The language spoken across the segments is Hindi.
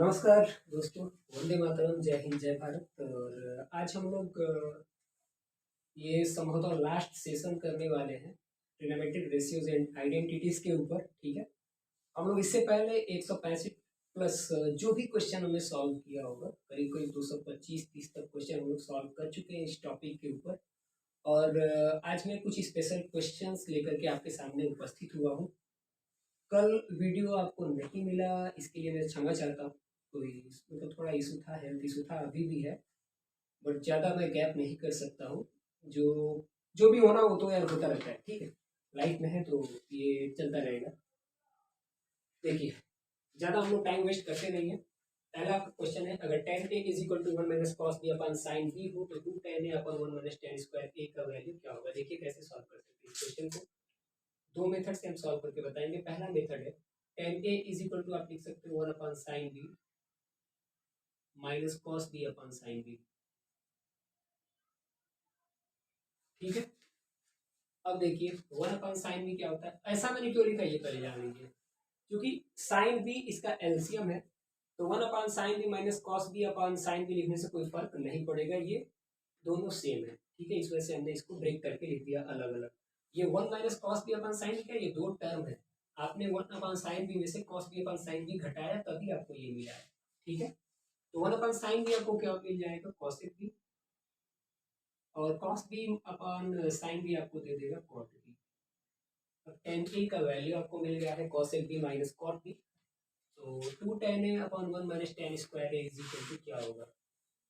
नमस्कार दोस्तों, वंदे मातरम, जय हिंद, जय भारत। और आज हम लोग ये संभवतः लास्ट सेशन करने वाले हैं ट्रिग्नोमेट्रिक रेशियोज एंड आइडेंटिटीज के ऊपर। ठीक है, हम लोग इससे पहले 165 प्लस जो भी क्वेश्चन हमने सॉल्व किया होगा, करीब करीब 225-30 तक क्वेश्चन हम लोग सॉल्व कर चुके हैं इस टॉपिक के ऊपर। और आज मैं कुछ स्पेशल क्वेश्चंस लेकर के आपके सामने उपस्थित हुआ हूँ। कल वीडियो आपको नहीं मिला, इसके लिए मैं क्षमा चाहता हूँ। कोई मतलब थोड़ा इशू था, हेल्थ इशू था, अभी भी है, बट ज़्यादा मैं गैप नहीं कर सकता हूँ। जो जो भी होना वो तो यार होता रहता है, ठीक है, लाइफ में है तो ये चलता रहेगा। देखिए, ज़्यादा हम लोग टाइम वेस्ट करते नहीं है। पहला क्वेश्चन है, अगर tan a is equal to 1 minus cos B upon sine B हो तो 2 tan a upon 1 minus tan square a का वैल्यू क्या होगा। देखिए कैसे सॉल्व कर सकते हैं इस क्वेश्चन को। दो मेथड से हम सॉल्व करके बताएंगे। पहला मेथड है tan a is equal to, आप लिख सकते हो 1 upon sine B minus cos B upon sine B. ठीक है, अब देखिए 1 अपन साइन बी क्या होता है, ऐसा मैंने क्यों लिखा ये पहले जान लीजिए। क्योंकि साइन बी इसका एलसीएम है, तो 1 upon sine B minus cos B upon sine B लिखने से कोई फर्क नहीं पड़ेगा, ये दोनों सेम है। ठीक है, इस वजह से हमने इसको ब्रेक करके लिख दिया अलग अलग। ये 1 minus cos B upon sign क्या, ये दो टर्म है। आपने 1 अपन साइन बी में से cos B upon sine B घटाया तभी आपको ये मिला है। ठीक है, तो 1 अपन साइन बी आपको क्या मिल जाएगा, कॉसेक बी, और cos B upon sine B आपको दे देगा कॉट बी। अब tan ए का वैल्यू आपको मिल गया है cosec B minus cot B, तो 2 tan A upon 1 minus tan square A is equal to क्या होगा।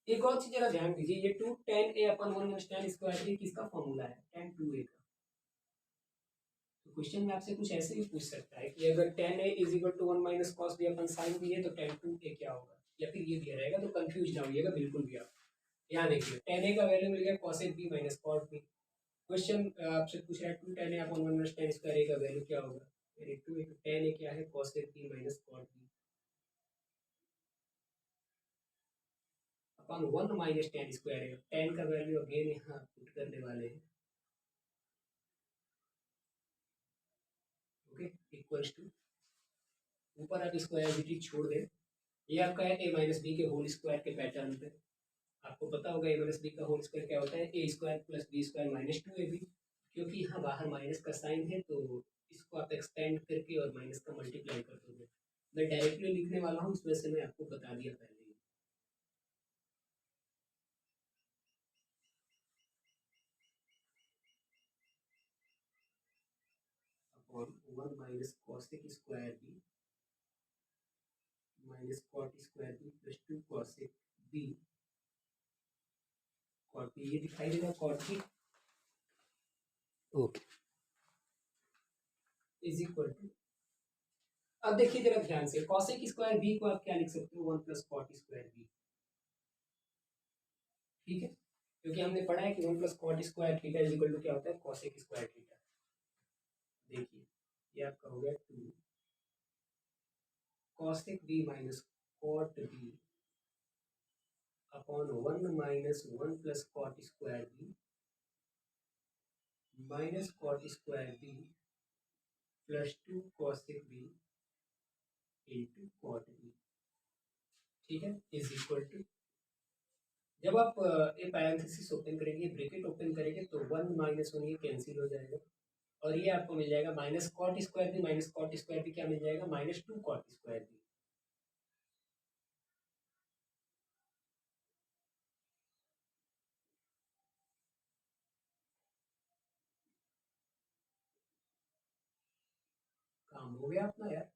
एक और चीज जरा ध्यान दीजिए, ये 2 tan A upon 1 minus tan square ए किसका फॉर्मूला है, tan 2a का। तो क्वेश्चन में आपसे कुछ ऐसे भी पूछ सकता है कि अगर tan a is equal to 1 minus cos b upon sin b है तो tan 2a क्या होगा, या फिर ये दिया रहेगा, तो कंफ्यूज ना होइएगा बिल्कुल भी आप। यहाँ देखिए tan a का वैल्यू मिल गया cosec b minus cot b। Question आपसे पूछ रहा है 2 tan a upon 1 minus tan square a का वैल्यू क्या होगा। मेरे 2 tan a क्या है, cosec b minus cot b upon 1 minus tan square a। tan का वैल्यू अगेन यहाँ पुट करने वाले हैं, ओके, इक्वल्स टू, ऊपर आप इसको एज इट इज छोड़ दें। ये आपका है a माइनस बी के होल स्क्वायर के पैटर्न पे। आपको पता होगा a माइनस बी का होल स्क्वायर क्या होता है, A square plus B square minus 2ab। क्योंकि यहाँ बाहर माइनस का साइन है तो इसको आप एक्सपेंड करके और माइनस का मल्टीप्लाई कर दोगे। मैं डायरेक्टली लिखने वाला हूँ, इस वजह से मैं आपको बता दिया पहले ही। Upon 1 minus cosec square B minus cot square B plus 2 cosec B cot B, ये दिखाई देगा cot B, okay, is equal to. अब देखिए जरा ध्यान से, कॉसेक स्क्वायर बी को आप क्या लिख सकते हो, 1 प्लस कॉट स्क्वायर बी। ठीक है, क्योंकि हमने पढ़ा है कि 1 plus cot square theta is equal to क्या होता है, कॉसेक स्क्वायर थीटा। देखिए ये आपका हो गया 2 cosec B minus cot B upon 1 minus 1 plus cot square B minus cot square B plus 2 cosec B into cot B. ठीक है, इज इक्वल टू, जब आप ये पैरेंथेसिस ओपन करेंगे, ब्रैकेट ओपन करेंगे, तो 1 माइनस 1 ये कैंसिल हो जाएगा और ये आपको मिल जाएगा minus cot square B minus cot square B क्या मिल जाएगा, माइनस 2 कॉट स्क्वायर बी। काम हो गया अपना यार।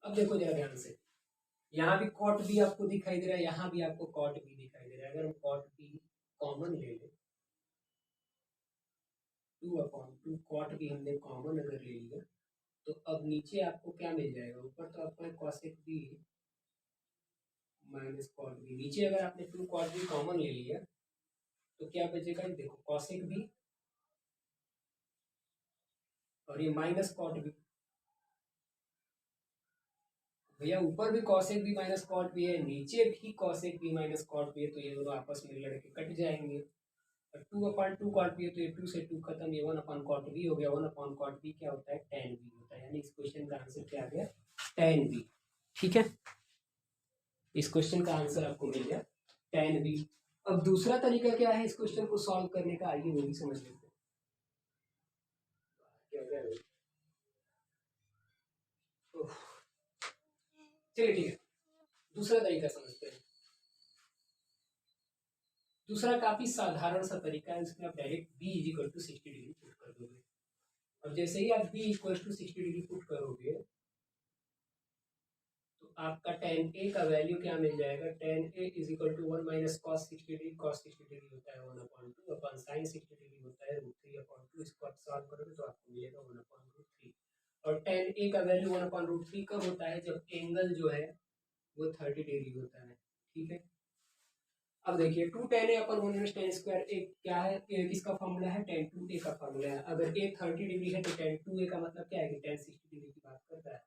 अब देखो जरा ध्यान से, यहाँ भी कॉट बी आपको दिखाई दे रहा है, यहाँ भी आपको कॉट बी दिखाई दे रहा है। अगर हम कॉट बी कॉमन ले लें, 2 अपॉन 2 कॉट बी हमने कॉमन अगर ले लिया, तो अब नीचे आपको क्या मिल जाएगा, ऊपर तो आपको cosec B minus cot B, नीचे अगर आपने 2 कॉट बी कॉमन ले लिया तो क्या बचेगा, देखो कॉसेक बी और ये माइनस कॉट बी। भैया ऊपर भी cosec B minus cot B है, नीचे भी cosec B minus cot B है, तो ये दोनों आपस में लड़के कट जाएंगे। और 2 अपॉन 2 कॉट बी है तो ये 2 से 2 खत्म, ये 1 अपॉन कॉट बी हो गया। 1 अपॉन कॉट बी क्या होता है, tan बी होता है। यानी इस क्वेश्चन का आंसर क्या आ गया, tan बी। ठीक है, इस क्वेश्चन का आंसर आपको मिल गया tan b। अब दूसरा तरीका क्या है इस क्वेश्चन को सॉल्व करने का, आइए वो भी समझ लेते हैं। क्या हो गया भाई? ओह, चलिए ठीक है, दूसरा तरीका समझते हैं। दूसरा काफी साधारण सा तरीका है, इसमें आप direct b equal to 60 degree put कर दोगे। और जैसे ही आप b equal to 60 degree put करोगे तो आपका tan a का वैल्यू क्या मिल जाएगा, tan a is equal to 1 minus cos 60 degree, cos 60 degree होता है 1/2 अपन साइन 60 डिग्री होता है √3/2। इसको आप सॉल्व करोगे तो आपको मिलेगा 1/√3। और tan a का वैल्यू 1/√3 कब होता है, जब एंगल जो है वो 30 डिग्री होता है। ठीक है, अब देखिए 2 tan a/1 - tan² एक क्या है, किसका फॉर्मूला है, tan 2a का फॉर्मूला है। अगर a 30 डिग्री है तो tan 2a का मतलब क्या है कि tan 60 डिग्री की बात करता है,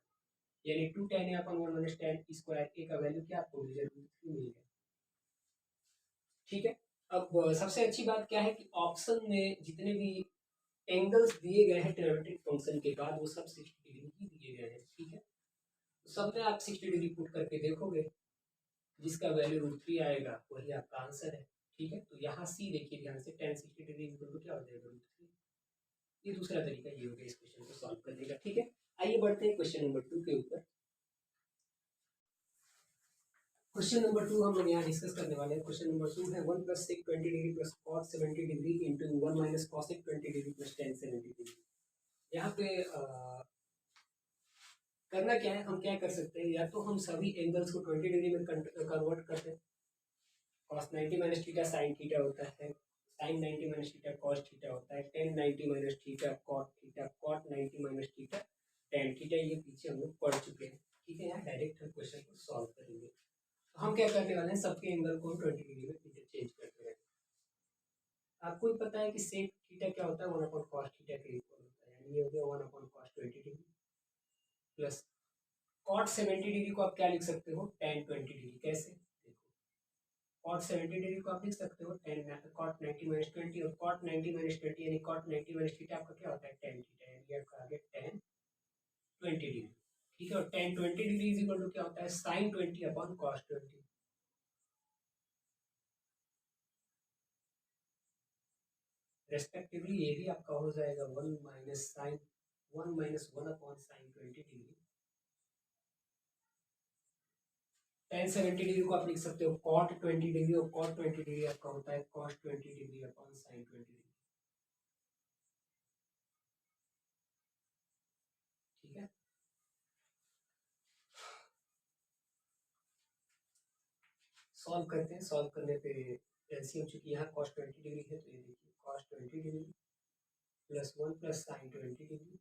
यानी 2 tan a/1 - tan² का वैल्यू क्या आपको मिल गया। ठीक है, अब सबसे अच्छी बात क्या है कि ऑप्शन में जितने भी एंगल्स दिए गए हैं ट्रिग्नोमेट्रिक फंक्शन के बाद वो सब 60 डिग्री ही दिए गए हैं। ठीक है, सब में आप 60 डिग्री पुट करके देखोगे, जिसका वैल्यू √3 आएगा वही आपका आंसर है। ठीक है, तो यहाँ सी देखिए ध्यान से, tan 60 डिग्री इक्वल टू क्या हो जाएगा √3। ये दूसरा तरीका ये हो गया इस क्वेश्चन को सॉल्व करने का। ठीक है, आइए बढ़ते हैं क्वेश्चन नंबर 2 के ऊपर। क्वेश्चन नंबर 2 हम लोग यहाँ डिस्कस करने वाले हैं। क्वेश्चन नंबर 2 है 1 + sec 20 degree + cos 70 degree into 1 - cos 20 degree + tan 70 degree. यहाँ पे करना क्या है, हम क्या कर सकते हैं, या तो हम सभी एंगल्स को 20 डिग्री में कन्वर्ट कर दें। cos 90 - थीटा sin थीटा होता है, sin 90 - थीटा cos थीटा होता है, tan 90 - theta cot 90 - theta tan theta. ये पीछे हम लोग पढ़ चुके हैं। ठीक है, यहाँ डायरेक्ट हम क्वेश्चन को सॉल्व करेंगे। तो हम क्या करने वाले हैं, सबके एंगल को 20 डिग्री में इंटरचेंज करते हैं। आपको भी पता है कि सेक थीटा क्या होता है, 1/cos थीटा के इक्वल होता है, यानी ये हो गया 1/cos 20 degree plus cot 70 degree को आप क्या लिख सकते हो, tan 20 डिग्री। कैसे देखो, cot 70 डिग्री को आप लिख सकते हो tan cot 90 - 20, और cot 90 - 20 यानी cot 90 - थीटा आपका क्या होता है, tan थीटा, यानी आपका आ गया tan 20 डिग्री। ठीक है, और tan 20 degree is equal to क्या होता है, sin 20/cos 20। रेस्पेक्टिवली ये भी आपका हो जाएगा 1 - sin 1 - 1/sin 20 degree. tan 70 degree को आप लिख सकते हो cot 20 डिग्री, और cot 20 डिग्री आपका होता है cos 20 डिग्री/sin 20 डिग्री। ठीक है, सॉल्व करते हैं। सॉल्व करने पे एलसीएम, चूंकि यहाँ cos 20 डिग्री है तो ये देखिए cos 20 degree plus 1 + sin 20 degree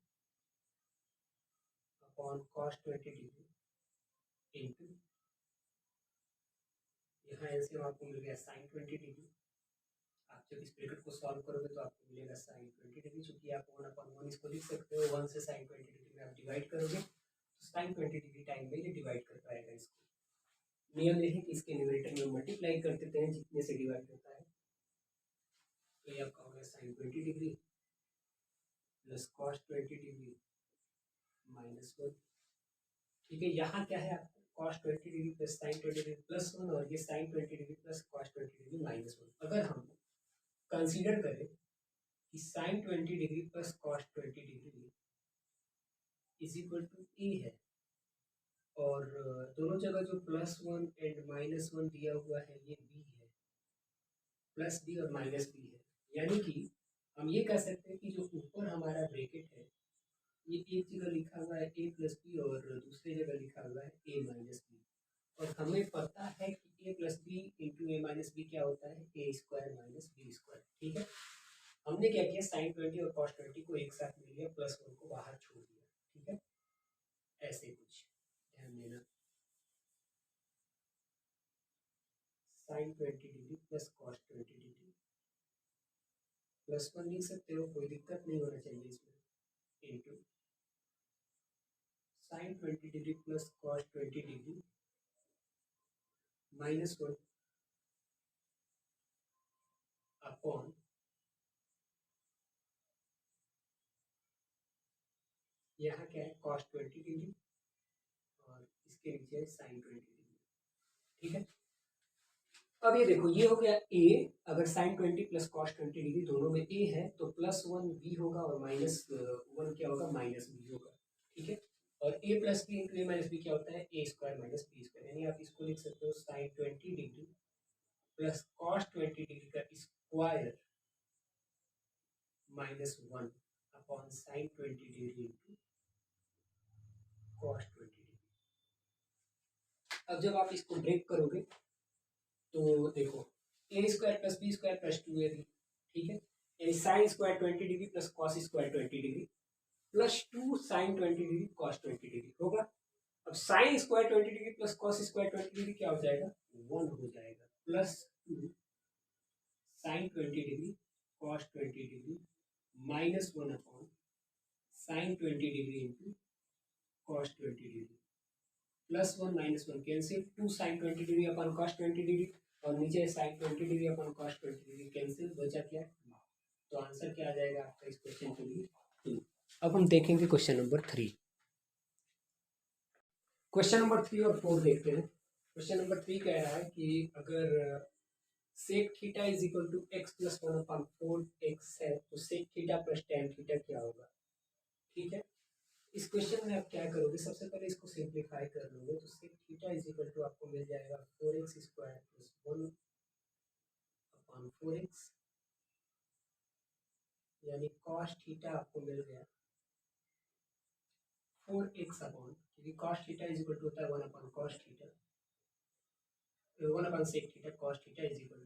upon cos 20 degree into, यहाँ एलसीएम आपको मिल गया sin 20 डिग्री। आप जब इस ब्रैकेट को सॉल्व करोगे तो आपको मिलेगा sin 20 डिग्री, चूंकि आप 1/1 इसको लिख सकते हो, 1 से sin 20 डिग्री में आप डिवाइड करोगे तो sin 20 डिग्री टाइम में ये डिवाइड कर पाएगा इसको। नियम ये है कि इसके न्यूमरेटर में मल्टीप्लाई कर देते हैं जितने से डिवाइड होता है, तो ये आपका हो गया sin 20 degree plus cos 20 degree -1। ठीक है, यहाँ क्या है आपका cos 20 degree plus sin 20 degree +1, और ये sin 20 degree plus cos 20 degree -1। अगर हम कंसीडर करें कि sin 20 degree plus cos 20 degree is equal to A है, और दोनों जगह जो +1 एंड -1 दिया हुआ है ये बी है, प्लस बी और माइनस बी है, यानी कि हम ये कह सकते हैं कि जो ऊपर हमारा ब्रैकेट है ये एक जगह लिखा हुआ है a + b और दूसरी जगह लिखा हुआ है a - b, और हमें पता है कि a + b into a - b क्या होता है, a² - b²। ठीक है, हमने क्या किया, sin 20 और cos 20 को एक साथ ले लिया, +1 को बाहर छोड़ दिया। ठीक है, ऐसे कुछ ध्यान देना, sin 20 degree plus cos 20 degree +1 लिख सकते हो, कोई दिक्कत नहीं होना चाहिए इसमें, into sin 20 degree plus cos 20 degree -1 upon यहाँ क्या है cos 20 डिग्री, और इसके नीचे है sin 20 डिग्री। ठीक है। अब ये देखो, ये हो गया ए, अगर साइन 20 प्लस कॉस 20 डिग्री दोनों में ए है तो +1 बी होगा और -1 क्या होगा, -बी होगा। ठीक है। और A plus B into A minus B क्या होता है, A square minus B square, यानी आप इसको लिख सकते हो sine 20 degree plus cos 20 degree का square -1 upon sine 20 degree into cos 20 degree. अब जब आप इसको ब्रेक करोगे तो देखो, A square plus B square plus 2ab, ठीक है, यानी sine square 20 degree plus cos square 20 degree plus 2 sine 20 degree cos 20 degree होगा। अब sine square 20 degree plus cos square 20 degree क्या हो जाएगा, 1 हो जाएगा, plus 2 sine 20 degree cos 20 degree -1 upon sine 20 degree into cos 20 degree, +1 -1 cancel, 2 sine 20 degree upon cos 20 degree और नीचे sine 20 degree upon cos 20 degree cancel, बचा क्या, तो आंसर क्या आ जाएगा आपका इस क्वेश्चन के लिए, 2। अब हम देखेंगे क्वेश्चन नंबर 3। क्वेश्चन नंबर 3 और 4 देखते हैं। क्वेश्चन नंबर 3 कह रहा है कि अगर sec theta is equal to X plus 1/4x है तो sec theta plus tan theta क्या होगा। ठीक है। इस क्वेश्चन में आप क्या करोगे, सबसे पहले इसको सिंप्लीफाई कर लोगे तो sec theta is equal to आपको मिल जाएगा 4x स्क्वायर प्लस 1/4x, यानी कॉस थीटा आपको मिल गया 4x अपॉन, क्योंकि cos theta is equal to होता है 1/cos theta, 1/sec theta cos theta is equal to,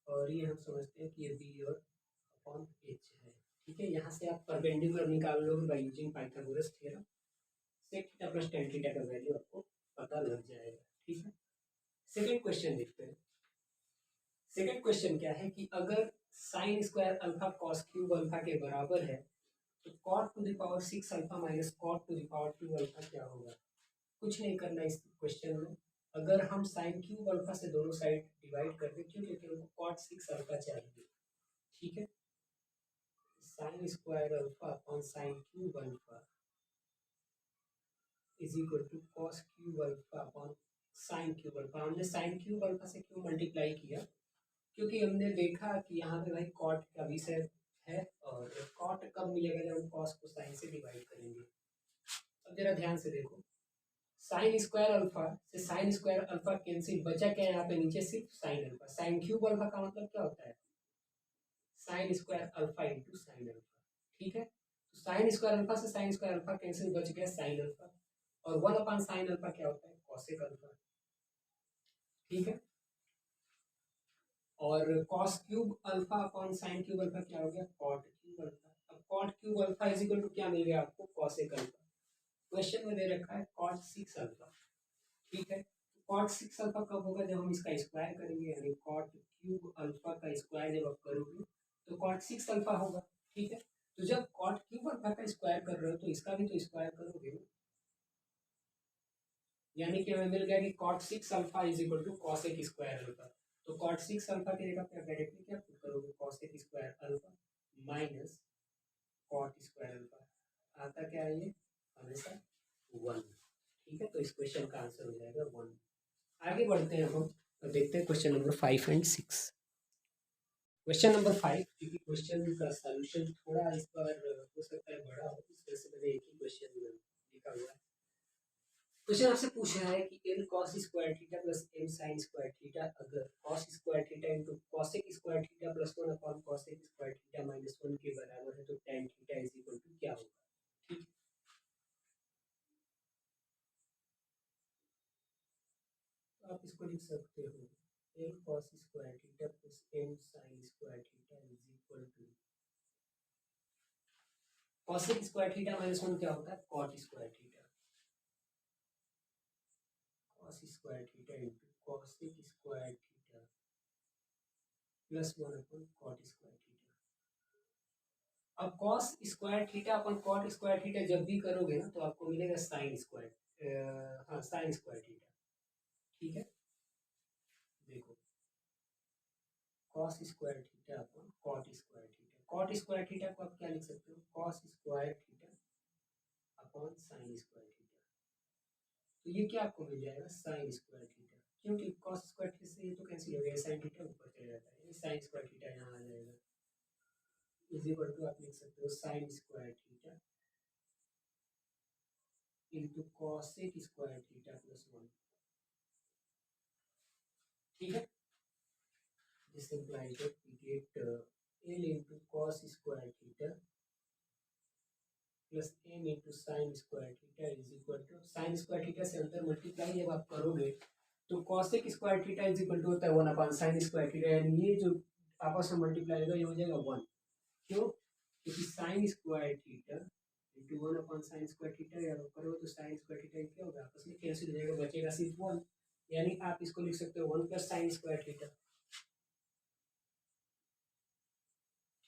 और ये हम समझते हैं कि ये बी और अपॉन एच है। ठीक है। यहाँ से आप परपेंडिकुलर निकाल लोगे by using Pythagoras theorem, sec theta plus tan theta का वैल्यू आपको पता लग जाएगा। ठीक है। सेकंड क्वेश्चन देखते हैं। सेकंड क्वेश्चन क्या है कि अगर sine square alpha cos cube alpha के बराबर है तो cot to the power 6 alpha minus cot to the power 2 alpha क्या होगा। कुछ नहीं करना इस क्वेश्चन में, अगर हम साइन क्यूब अल्फा से दोनों साइड डिवाइड कर दें, क्यों, क्योंकि हमको कॉट 6 अल्फा चाहिए। ठीक है। Sine square alpha upon sine cube alpha is equal to cos cube alpha upon sine cube alpha. हमने साइन क्यूब अल्फा से क्यों मल्टीप्लाई किया, क्योंकि हमने देखा कि यहाँ पे भाई कॉट का विषय है और कॉट कब मिलेगा, जब हम कॉस को साइन से डिवाइड करेंगे। अब जरा ध्यान से देखो, साइन स्क्वायर अल्फा से साइन स्क्वायर अल्फा कैंसिल, बचा क्या यहाँ पे नीचे, सिर्फ sine alpha. Sign cube alpha का मतलब क्या होता है, sine square alpha into sine alpha. ठीक है। तो साइन स्क्वायर अल्फा से साइन स्क्वायर अल्फा कैंसिल, बच गया साइन अल्फा, और 1/sin अल्फा क्या होता है, कॉसेक अल्फा। ठीक है। और cos cube alpha upon sine cube alpha क्या हो गया, कॉट क्यूब अल्फा। अब cot cube alpha is equal to क्या मिल गया आपको, कॉसेक अल्फा। क्वेश्चन में दे रखा है कॉट 6 अल्फा। ठीक है। कॉट 6 अल्फा कब होगा, जब हम इसका स्क्वायर करेंगे, यानी कॉट क्यूब अल्फा का स्क्वायर जब आप करोगे तो कॉट 6 अल्फा होगा। ठीक है। तो जब कॉट क्यूब अल्फा का स्क्वायर कर रहे हो तो इसका भी तो स्क्वायर करोगे, यानी कि हमें मिल गया कि cot 6 alpha is equal to cosec square alpha. तो कॉट 6 अल्फा की जगह पे डायरेक्टली क्या पुट करोगे, cosec square alpha minus cot square alpha. आता क्या है ये, हमेशा 1। ठीक है। तो इस क्वेश्चन का आंसर हो जाएगा 1। आगे बढ़ते हैं हम और देखते हैं question number 5 and 6। Question number 5, क्योंकि क्वेश्चन का सॉल्यूशन थोड़ा इस बार हो सकता है बड़ा हो, इस वजह से मैंने एक ही क्वेश्चन लिखा हुआ है। क्वेश्चन आपसे पूछ रहा है कि n cos square theta plus m sin square theta अगर cos square theta into cosec square theta plus 1/cosec square theta -1 के बराबर है तो tan theta is equal to क्या होगा। ठीक है। तो आप इसको लिख सकते हो n cos square theta plus m sin square theta is equal to cosec square theta -1 क्या होता है, cot square theta, cos square theta into cosec square theta plus 1/cot square theta. अब cos square theta upon cot square theta जब भी करोगे ना तो आपको मिलेगा साइन स्क्वायर, हाँ साइन स्क्वायर थीटा। ठीक है। देखो cos square theta upon cot square theta, cot square theta को आप क्या लिख सकते हो, cos square theta upon sign square theta. तो ये क्या आपको मिल जाएगा साइन स्क्वायर थीटा, क्योंकि कॉस स्क्वायर थीटा से ये तो कैंसिल हो गया, साइन थीटा ऊपर चला जाता है, साइन स्क्वायर थीटा यहाँ आ जाएगा, इज इक्वल टू आप लिख सकते हो sine square theta into cosec square theta plus 1। ठीक है, this implies that we get L into cos square theta plus M into sine square theta is equal to, sine square theta से अंदर मल्टीप्लाई जब आप करोगे तो cosec square theta is equal to होता है 1 अपॉन साइन स्क्वायर थीटा, यानी ये जो आपस में मल्टीप्लाई होगा ये हो जाएगा 1। क्यों? क्योंकि sign square theta into 1 upon sign square theta, या करोगे तो साइन स्क्वायर थीटा क्या होगा, आपस में कैंसिल हो जाएगा, बचेगा सिर्फ 1, यानी आप इसको लिख सकते हो 1 प्लस साइन स्क्वायर थीटा।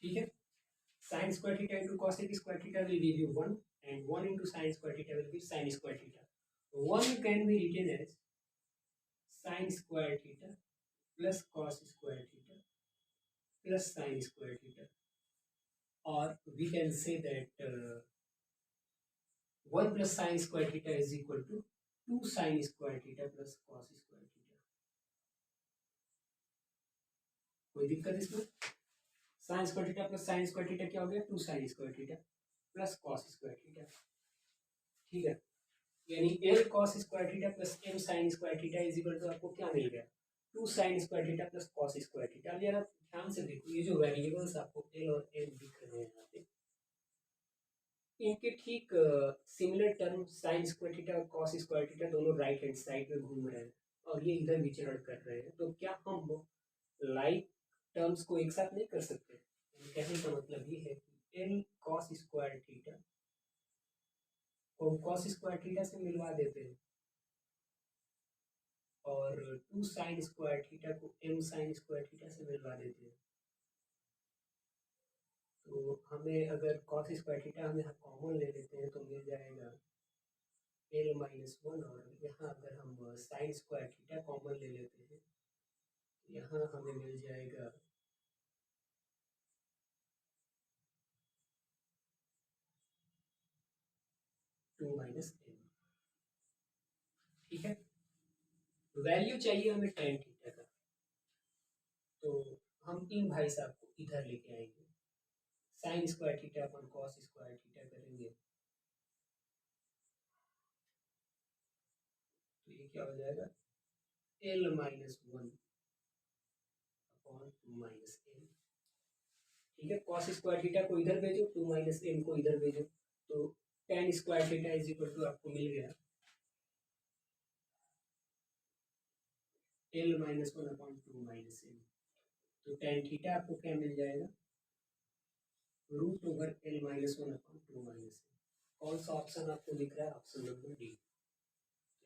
ठीक है, sin square theta into cosec square theta will give you 1, and 1 into sin square theta will give sin square theta. 1 can be written as sin square theta plus cos square theta plus sin square theta, or we can say that 1 plus sin square theta is equal to 2 sin square theta plus cos square theta। कोई दिक्कत इसमें? sin square theta plus sin square theta क्या हो गया, 2 sin square theta plus cos square theta। ठीक है, यानी L cos square theta plus M sine square theta is equal to आपको क्या मिल गया, 2 sine square theta plus cos square theta. अब यार ध्यान से देखो, ये जो वेरिएबल्स आपको एल और एम दिख रहे हैं यहाँ पे, इनके ठीक similar term sign square theta और कॉस स्क्वायर थीटा दोनों राइट हैंड साइड में घूम रहे हैं और ये इधर विचरण कर रहे हैं, तो क्या हम लाइक टर्म्स को एक साथ नहीं कर सकते? कहने का मतलब ये है कि एल कॉस स्क्वायर थीटा को कॉस स्क्वायर थीटा से मिलवा देते हैं और 2 साइन स्क्वायर थीटा को एम साइन स्क्वायर थीटा से मिलवा देते हैं। तो हमें अगर कॉस स्क्वायर थीटा हमें कॉमन ले लेते हैं तो मिल जाएगा एल माइनस 1, और यहाँ अगर हम साइन स्क्वायर थीटा कॉमन ले लेते हैं तो यहाँ हमें मिल जाएगा टू माइनस एम। ठीक है, वैल्यू चाहिए हमें टेन थीटा का, तो हम इन भाई साहब को इधर लेके आएंगे, sine square theta upon cos square theta करेंगे तो ये क्या हो जाएगा, L minus 1 upon 2 minus M. ठीक है, कॉस स्क्वायर थीटा को इधर भेजो, 2 माइनस एम को इधर भेजो, तो tan square theta is equal to आपको मिल गया L minus 1 upon 2 minus M. तो टेन थीटा आपको क्या मिल जाएगा, root over L minus 1 upon 2 minus M. कौन सा ऑप्शन आपको दिख रहा है, ऑप्शन नंबर डी।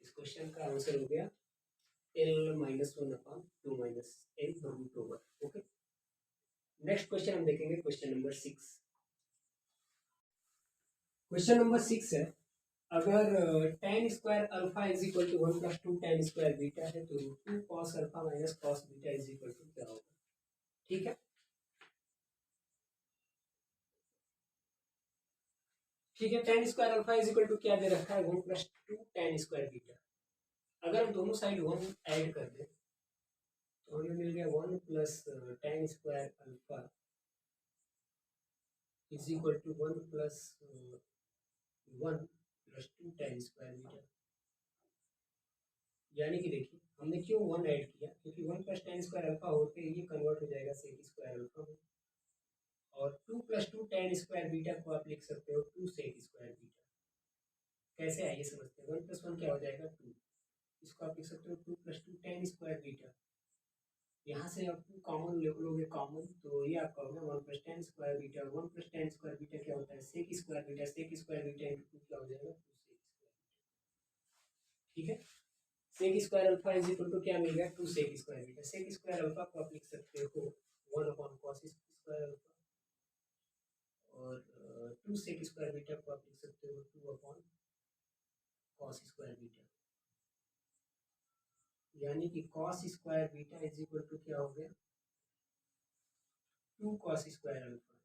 इस क्वेश्चन का आंसर हो गया L minus 1 upon 2 minus M root over. Okay, next question हम देखेंगे, क्वेश्चन नंबर 6। क्वेश्चन नंबर 6 है, अगर tan square alpha is equal to 1 plus 2 tan square beta है तो 2 cos alpha minus cos beta is equal to क्या होगा। ठीक है, ठीक है, tan square alpha is equal to क्या दे रखा है, 1 प्लस 2 tan स्क्वायर बीटा। अगर हम दोनों साइड 1 ऐड कर दें तो हमें मिल गया 1 plus tan square alpha is equal to 1 plus 1 plus 2 tan square beta. यानी कि देखिए हमने क्यों 1 ऐड किया, क्योंकि 1 प्लस tan स्क्वायर अल्फा होते ही ये कन्वर्ट हो जाएगा sec स्क्वायर अल्फा में, और 2 प्लस 2 tan स्क्वायर बीटा को आप लिख सकते हो 2 sec स्क्वायर बीटा। कैसे आइए समझते हैं, 1 प्लस 1 क्या हो जाएगा 2, इसको आप लिख सकते हो 2 प्लस 2 tan स्क्वायर बीटा। यहाँ से आप कॉमन लोगे कॉमन, तो ये आपका होगा 1 plus tan square beta. 1 plus tan square beta क्या होता है, sec square beta. sec square beta into 2 क्या हो जाएगा 2 sec स्क्वायर। ठीक है, sec square alpha is equal to क्या मिल गया, 2 sec square beta. sec square alpha को आप लिख सकते हो 1 अपॉन cos स्क्वायर अल्फा, और 2 sec स्क्वायर बीटा को आप लिख सकते हो 2 अपॉन cos स्क्वायर बीटा। यानी कि cos square beta is equal to क्या हो गया, 2 cos स्क्वायर अल्फा,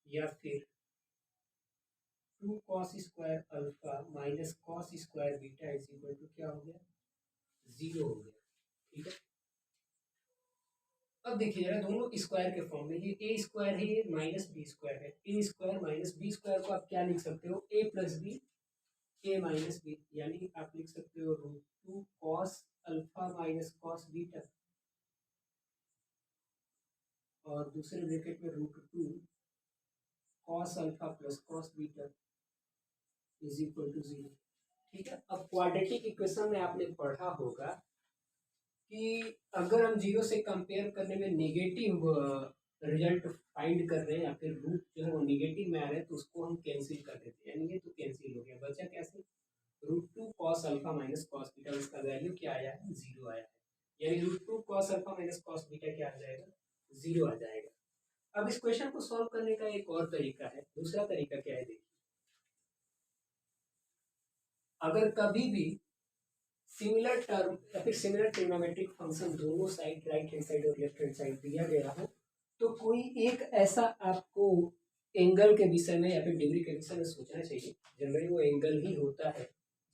या फिर two cos square alpha minus cos square beta is equal to क्या हो गया, 0 हो गया। ठीक है, अब देखिए जरा दोनों स्क्वायर के फॉर्म में, ये ए स्क्वायर है, ये माइनस बी स्क्वायर है। A square minus B square को आप क्या लिख सकते हो, A plus B, A minus B, यानी आप लिख सकते हो root two cos alpha minus cos beta, और दूसरे ब्रैकेट में root two cos alpha plus cos beta is equal to 0। ठीक है, अब क्वाड्रेटिक इक्वेशन में आपने पढ़ा होगा कि अगर हम 0 से कंपेयर करने में नेगेटिव रिजल्ट फाइंड कर रहे हैं या फिर रूट जो है वो नेगेटिव में आ रहे हैं तो उसको हम कैंसिल कर देते हैं, यानी ये तो कैंसिल हो गया, बचा कैसे, root two cos alpha minus cos beta, इसका वैल्यू क्या आया है, 0 आया है, यानी root two cos alpha minus cos beta क्या आ जाएगा, 0 आ जाएगा। अब इस क्वेश्चन को सॉल्व करने का एक और तरीका है, दूसरा तरीका क्या है देखिए, अगर कभी भी सिमिलर टर्म या फिर सिमिलर ट्रिग्नोमेट्रिक फंक्शन दोनों साइड राइट हैंड साइड और लेफ्ट हैंड साइड दिया गया हो तो कोई एक ऐसा आपको एंगल के विषय में या फिर डिग्री के विषय में सोचना चाहिए, जनरली वो एंगल ही होता है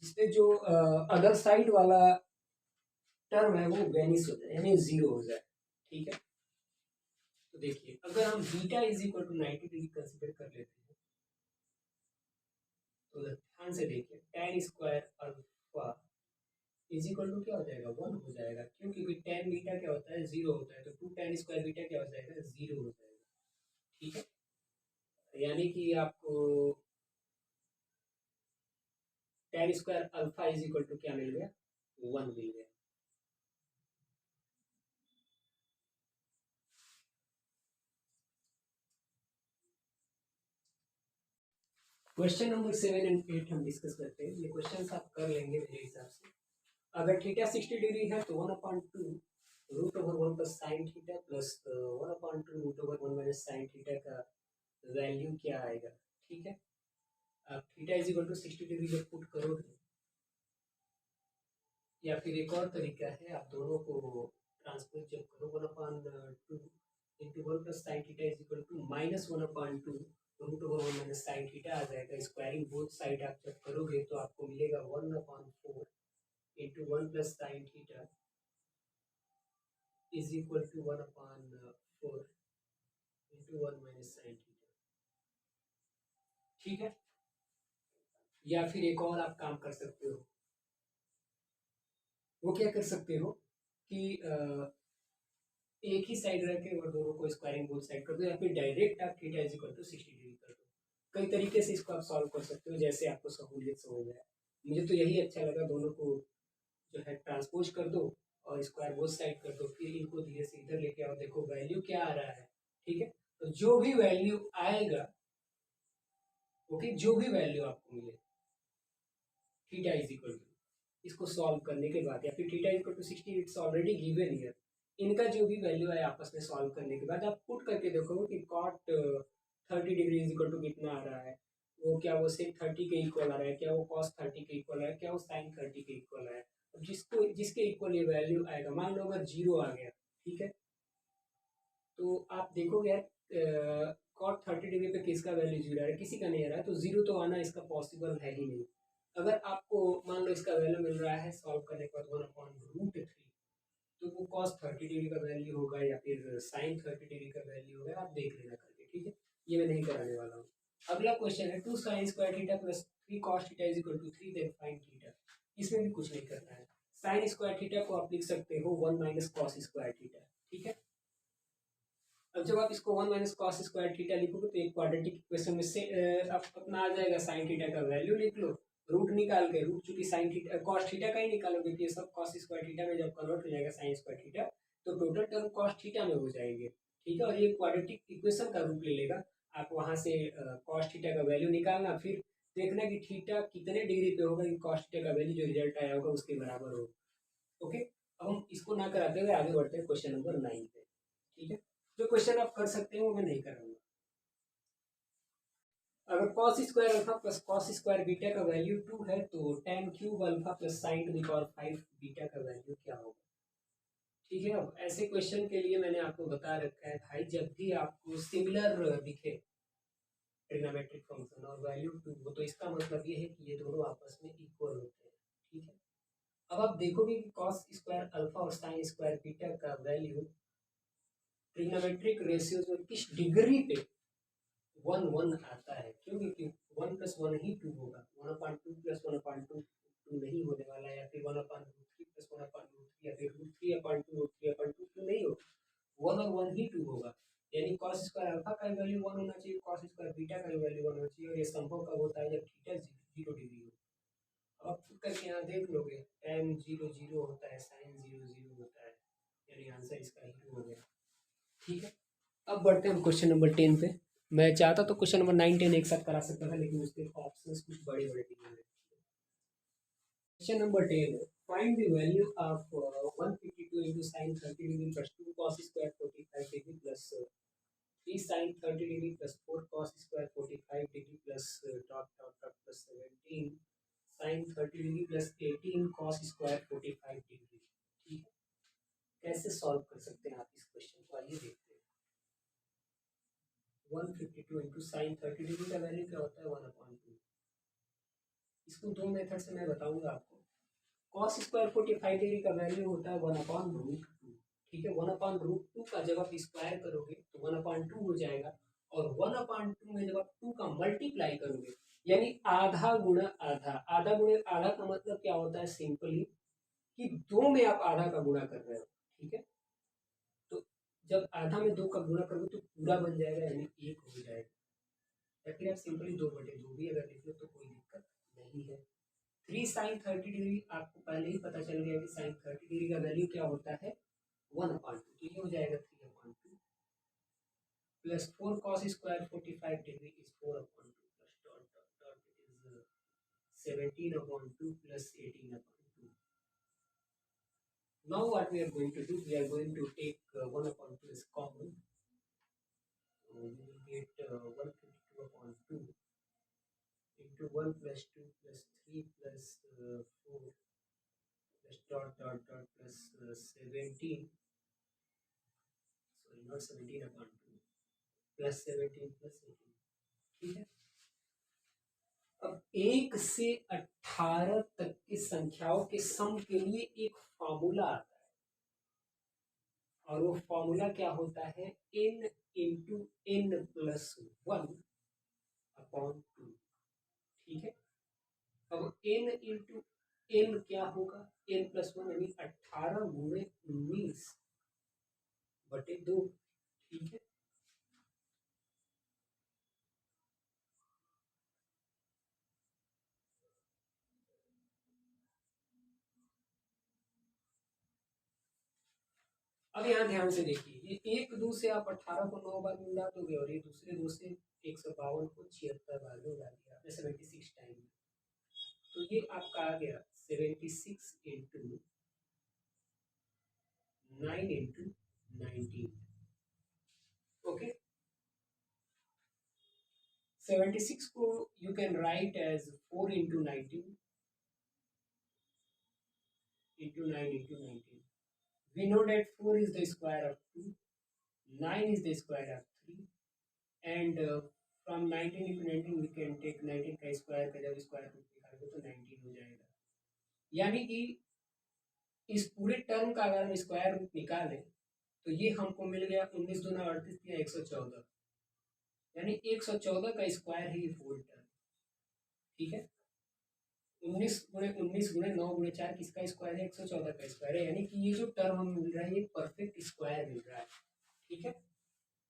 जिसमें जो अदर साइड वाला टर्म है वो वेनिश हो जाए, यानी 0 हो जाए। ठीक है, तो देखिए अगर हम beta is equal to 90 degree consider कर लेते हैं तो ध्यान से देखिए tan square alpha is equal to क्या हो जाएगा, 1 हो जाएगा, क्यों, क्योंकि tan बीटा क्या होता है, 0 होता है, तो 2 tan स्क्वायर बीटा क्या हो जाएगा, 0 हो जाएगा। ठीक है, यानी कि आपको tan square alpha is equal to क्या मिल गया, 1 मिल गया। क्वेश्चन नंबर 7 एंड 8 हम डिस्कस करते हैं, ये क्वेश्चन आप कर लेंगे मेरे हिसाब से। अगर थीटा 60 डिग्री है तो 1/2 root over 1 plus sine theta plus 1/2 root over 1 minus sine theta का वैल्यू क्या आएगा। ठीक है, आप theta is equal to 60 degree जब पुट करोगे, या फिर एक और तरीका है, आप दोनों को ट्रांसपोज जब करो 1/2 into 1 plus sine theta is equal to minus 1/2 root over 1 minus sine theta आ जाएगा। स्क्वायरिंग बोथ साइड आप जब करोगे तो आपको मिलेगा 1/4 into 1 plus sine theta is equal to 1/4 into 1 minus sine theta. ठीक है, या फिर एक और आप काम कर सकते हो, वो क्या कर सकते हो कि एक ही साइड रख के और दोनों को स्क्वायरिंग बोथ साइड कर दो, या फिर डायरेक्ट आप theta is equal to 60 degree कर दो। कई तरीके से इसको आप सॉल्व कर सकते हो, जैसे आपको सहूलियत से हो जाए। मुझे तो यही अच्छा लगा, दोनों को जो है ट्रांसपोज कर दो और स्क्वायर बोथ साइड कर दो, फिर इनको धीरे से इधर लेके आओ, देखो वैल्यू क्या आ रहा है। ठीक है, तो जो भी वैल्यू आएगा, ओके, जो भी वैल्यू आपको मिले थीटा इज इक्वल टू, इसको सॉल्व करने के बाद, या फिर theta equal to 60 it's already given here, इनका जो भी वैल्यू है आपस में सॉल्व करने के बाद आप पुट करके देखोगे कि cot 30 degree is equal to कितना आ रहा है, वो क्या वो सेक 30 के इक्वल आ रहा है, क्या वो कॉस 30 के इक्वल है, क्या वो साइन 30 के इक्वल है। अब जिसको जिसके इक्वल ये वैल्यू आएगा, मान लो अगर 0 आ गया, ठीक है, तो आप देखोगे यार कॉट 30 डिग्री पे किसका वैल्यू 0 आ रहा है, किसी का नहीं आ रहा है, तो 0 तो आना इसका पॉसिबल है ही नहीं। अगर आपको मान लो इसका वैल्यू मिल रहा है सॉल्व करने के बाद 1/√3, तो वो कॉस 30 डिग्री का वैल्यू होगा या फिर साइन 30 डिग्री का वैल्यू होगा, आप देख लेना करके। ठीक है, ये मैं नहीं कराने वाला हूँ। अगला क्वेश्चन है 2 sine square theta plus 3 cos theta is equal to 3, then find theta. इसमें भी कुछ नहीं करना है, साइन स्क्वायर थीटा को आप लिख सकते हो 1 माइनस कॉस स्क्वायर थीटा। ठीक है, अब जब आप इसको 1 माइनस कॉस स्क्वायर थीटा लिखोगे तो एक क्वाड्रेटिक इक्वेशन में से आप अपना आ जाएगा, साइन थीटा का वैल्यू लिख लो, रूट निकाल के, रूट चूंकि साइन थीटा कॉस थीटा का ही निकालोगे तो ये सब कॉस स्क्वायर थीटा में जब कन्वर्ट हो जाएगा साइन स्क्वायर थीटा, तो टोटल टर्म कॉस थीटा में हो जाएंगे। ठीक है, और ये क्वाड्रेटिक इक्वेशन का रूप ले लेगा। आप वहां से कॉस थीटा का वैल्यू निकालना, फिर देखना कि थीटा कितने डिग्री पे होगा कि कॉस थीटा का वैल्यू जो रिजल्ट आया होगा उसके बराबर हो। ओके, अब हम इसको ना कराते हुए आगे बढ़ते हैं क्वेश्चन नंबर 9 पे। ठीक है, जो क्वेश्चन आप कर सकते हो वो मैं नहीं कराऊंगा। अगर cos square alpha plus cos square beta का वैल्यू 2 है तो tan cube alpha plus sine to the power 5 beta का वैल्यू क्या होगा। ठीक है, अब ऐसे क्वेश्चन के लिए मैंने आपको बता रखा है भाई, जब भी आपको सिमिलर दिखे ट्रिग्नोमेट्रिक फंक्शन और वैल्यू 2 हो तो इसका मतलब ये है कि ये दोनों आपस में इक्वल होते हैं। ठीक है, अब आप देखोगे कि कॉस स्क्वायर अल्फा और साइन स्क्वायर बीटा का वैल्यू ट्रिग्नोमेट्रिक रेशियोज में किस डिग्री पे 1 1 आता है, क्योंकि 1+1 ही 2 होगा, 1/2 + 1/2 2 नहीं होने वाला है, या फिर 1/√3 + 1/√3 या फिर √3/2 2 नहीं होगा, 1 और 1 ही 2 होगा। यानी cos स्क्वायर अल्फा का वैल्यू 1 होना चाहिए, cos स्क्वायर बीटा का वैल्यू 1 होना चाहिए, और ये संभव कब होता है जब थीटा 0 डिग्री हो। अब आप खुद करके यहाँ देख लोगे, tan 0 0 होता है, sin 0 0 होता है, यानी आंसर इसका ही हो गया। ठीक है, अब बढ़ते हैं हम क्वेश्चन नंबर 10 पे। मैं चाहता तो क्वेश्चन नंबर 9 10 एक साथ करा सकता था, लेकिन उसके ऑप्शंस कुछ बड़े बड़े दिए हैं। Question number 10, find the value of 152 into sin 30 degree plus 2 cos square 45 degree plus 3 sin 30 degree plus 4 cos square 45 degree plus dot dot dot plus 17 sin 30 degree plus 18 cos square 45 degree। ठीक है, कैसे सॉल्व कर सकते हैं आप इस क्वेश्चन को, आइए देखते हैं। 152 into sin 30 डिग्री का वैल्यू क्या होता है 1/2। इसको दो मेथड से मैं बताऊंगा आपको। cos स्क्वायर 45 डिग्री का वैल्यू होता है 1/√2। ठीक है, 1/√2 का जब आप स्क्वायर करोगे तो 1/2 हो जाएगा, और 1/2 में जब आप 2 का मल्टीप्लाई करोगे, यानी आधा गुणा आधा, आधा गुणा आधा का मतलब क्या होता है सिंपली कि 2 में आप आधा का गुणा कर रहे हो। ठीक है, तो जब आधा में 2 का गुणा करोगे तो पूरा बन जाएगा, यानी 1 हो जाएगा, या फिर आप सिंपली 2/2 भी अगर लिख लो तो कोई दिक्कत नहीं है। 3 sin 30 डिग्री आपको पहले ही पता चल गया कि sin 30 डिग्री का वैल्यू क्या होता है 1/2, तो ये हो जाएगा 3/2 plus 4 cos square 45 degree is 4/2 plus dot dot dot is 17/2 plus 18/2। Now what we are going to do, we are going to take 1/2 as common, so we will get 152/2 into 1 plus 2 plus 3 plus 4 plus dot dot dot plus 17, sorry not 17/2 plus 17 plus 18। ठीक है, अब 1 से 18 तक की संख्याओं के सम के लिए एक फॉर्मूला आता है, और वो फॉर्मूला क्या होता है n इंटू n प्लस 1/2। ठीक है, अब n इंटू n क्या होगा, n प्लस 1 यानी 18 गुणे 19/2। ठीक है, अब यहाँ ध्यान से देखिए, ये 1 2 से आप 18 को 9 बार मिला दोगे, और ये दूसरे 2 से 152 को 76 बार मिला दिया आपने 76 टाइम, तो ये आपका आ गया 76 इंटू 9 इंटू 19। ओके, 76 को you can write as 4 into 19 into 9 into 19। We know that 4 is the square of 2, 9 is the square of 3, and from 19 into 19 we can take 19 का स्क्वायर का जब स्क्वायर रूट निकालोगे तो 19 हो जाएगा। यानी कि इस पूरे टर्म का अगर हम स्क्वायर रूट निकालें तो ये हमको मिल गया 19 दूना 38 या 114, यानी 114 का स्क्वायर है ये फुल टर्म। ठीक है, 19 गुणे 19 गुणे 9 गुणे 4 किसका स्क्वायर है 114 का स्क्वायर है, यानी कि ये जो टर्म हमें मिल रहा है ये परफेक्ट स्क्वायर मिल रहा है। ठीक है,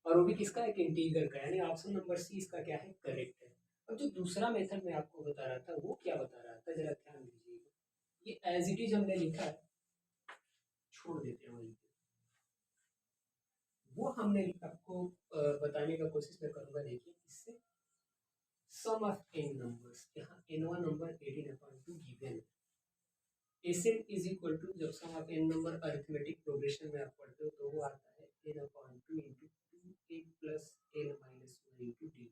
और वो भी किसका, एक इंटीग्रल का, यानी ऑप्शन नंबर सी इसका क्या है करेक्ट है। अब जो दूसरा मेथड मैं आपको बता रहा था वो क्या बता रहा था, जरा ध्यान दीजिएगा, ये एज इट इज हमने लिखा है, छोड़ देते हैं वहीं पे, वो हमने आपको बताने का कोशिश मैं करूंगा। देखिए इससे सम ऑफ n नंबर्स, यहाँ n1 नंबर 18/2 गिवन है, Sn इज इक्वल टू, जब sum of n number arithmetic progression में आप पढ़ते हो तो वो आता है n/2 into 2a plus n minus 1 into d।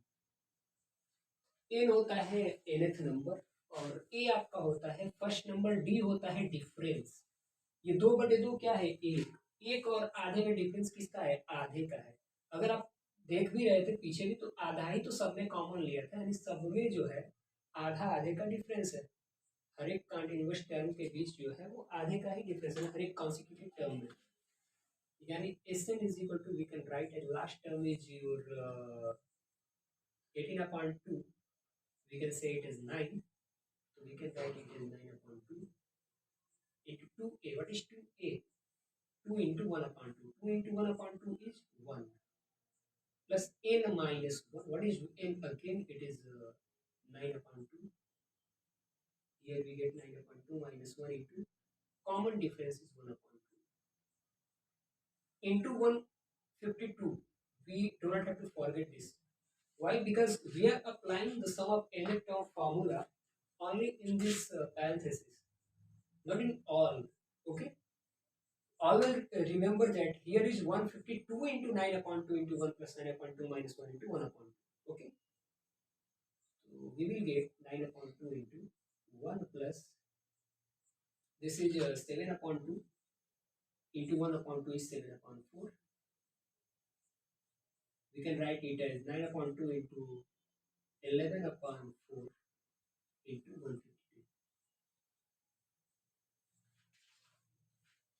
n होता है nth नंबर, और a आपका होता है फर्स्ट नंबर, d होता है डिफरेंस। ये 2/2 क्या है, एक, एक और आधे में डिफरेंस किसका है, आधे का है। अगर आप देख भी रहे थे पीछे भी, तो आधा ही तो सब में कॉमन लिया था, यानी सब में जो है आधा आधे का डिफरेंस है। हर एक कंटिन्यूअस टर्म के बीच जो है वो आधे का ही डिफरेंस है हर एक कॉन्सिक्यूटिव टर्म में। यानी Sn is equal to, we can write at last term is your 18/2, we can say it is 9, so we can write it as 9/2 into 2a. What is 2a? 2 into 1/2. 2 into 1/2 is 1 plus n minus 1. What is n again? It is 9/2. Here we get 9/2 minus 1 into common difference is 1/2 into 152. We do not have to forget this. Why? Because we are applying the sum of n term formula only in this parenthesis, not in all. Okay. Always remember that here is 152 into 9/2 into 1 plus 9/2 minus 1 into 1/2. Okay. So we will get 9/2 into 1 plus, this is 7/2 into 1/2 is 7/4. We can write it as 9/2 into 11/4 into 152.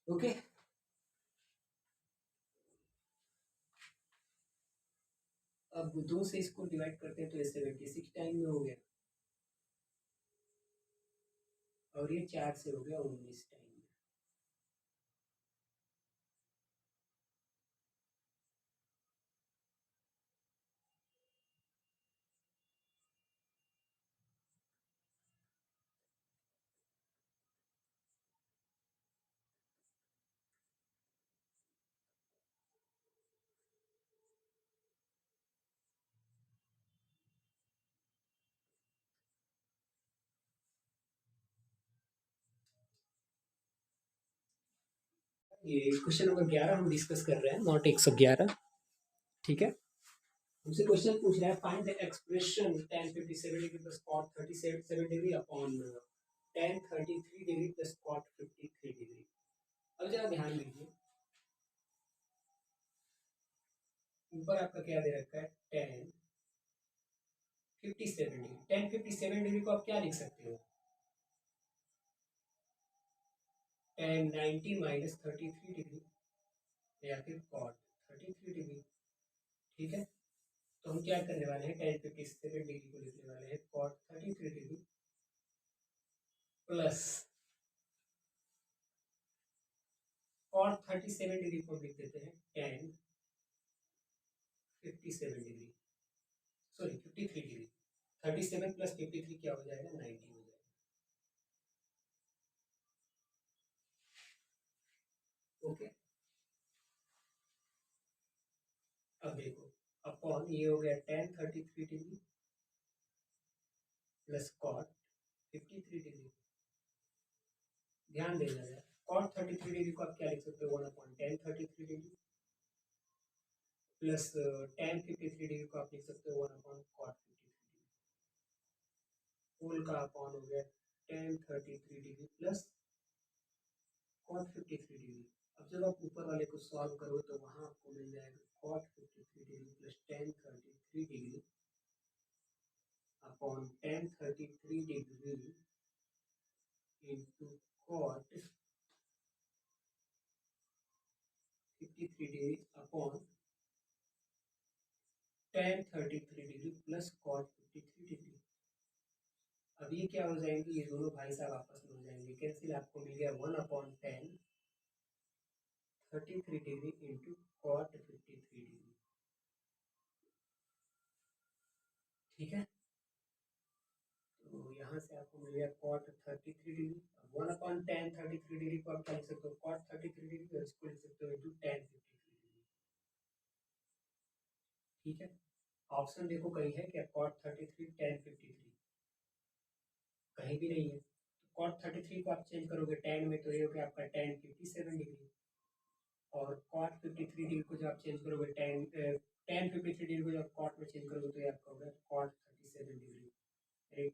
Okay. अब 2 से इसको डिवाइड करते हैं तो ये 76 टाइम में हो गया, और ये 4 से हो गया 19 टाइम में। ये क्वेश्चन नंबर 11 हम डिस्कस कर रहे हैं, नॉट 111। ठीक है। हमसे क्वेश्चन पूछ रहा है, find the expression tan 57 degree plus cot 37 degree upon tan 33 degree plus cot 53 degree. अब जरा ध्यान दीजिए, ऊपर आपका क्या दे रखा है, tan 57 डिग्री। tan 57 डिग्री को आप क्या लिख सकते हो, tan 90 माइनस 33 डिग्री या फिर cot 33 डिग्री। ठीक है। तो हम क्या करने वाले हैं, tan 57 डिग्री को लिखने वाले हैं cot 33 degree plus cot 37 degree को लिख देते हैं tan 57 degree, sorry 53 degree. 37 plus 53 क्या हो जाएगा, 90 हो जाएगा। ओके। अब देखो, अपॉन ये हो गया tan 33 degree plus cot 53 degree. ध्यान देना है, cot 33 डिग्री को आप क्या लिख सकते हो, 1/tan 33 degree plus tan 53 degree को आप लिख सकते हो 1/cot 53 डिग्री। होल का अपॉन हो गया tan 33 degree plus cot 53 degree. अब जब आप ऊपर वाले को सॉल्व करोगे तो वहां आपको मिल जाएगा cot 53 degree plus tan 33 degree upon tan 33 degree into cot 53 degree upon tan 33 degree plus cot 53 degree. अब ये क्या हो जाएंगे, ये दोनों भाई साहब आपस में हो जाएंगे कैंसिल। आपको मिल गया 1/tan 33 degree into cot 53 degree. ठीक है। तो यहाँ से आपको मिल गया cot 33 डिग्री, 1/tan 33 डिग्री को आप क्या लिख सकते हो, cot 33 डिग्री, और इसको लिख सकते हो इंटू tan 53 डिग्री। ठीक है। ऑप्शन देखो कहीं है क्या, cot 33 tan 53, कहीं भी नहीं है। तो cot 33 को आप चेंज करोगे tan में तो ये हो गया आपका tan 57 डिग्री, और cot 53 डिग्री को जब आप चेंज करोगे tan 53 डिग्री को जब cot में चेंज करोगे तो ये आपका होगा cot 37 degree,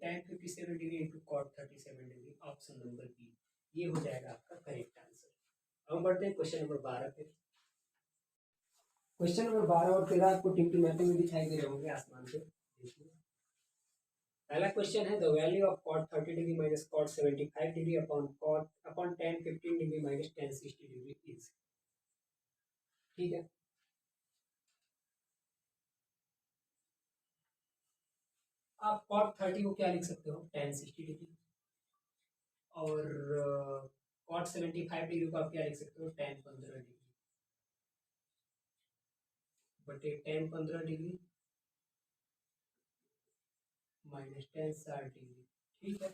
tan 57 degree into cot 37 degree. Option number B ये हो जाएगा आपका करेक्ट आंसर। अब बढ़ते हैं क्वेश्चन नंबर 12 पे। क्वेश्चन नंबर 12 और 13 आपको टिंटू मैपिंग में दिखाई दे रहे होंगे आसमान पे। देखिए पहला क्वेश्चन है, the value of cot 30 degree minus cot 75 degree upon tan 15 degree minus tan 60 degree is. ठीक है, आप cot 30 को क्या लिख सकते हो, tan 60 डिग्री, और cot 75 डिग्री को आप क्या लिख सकते हो, tan 15 डिग्री बटे tan 15 degree minus tan 60 degree. ठीक है,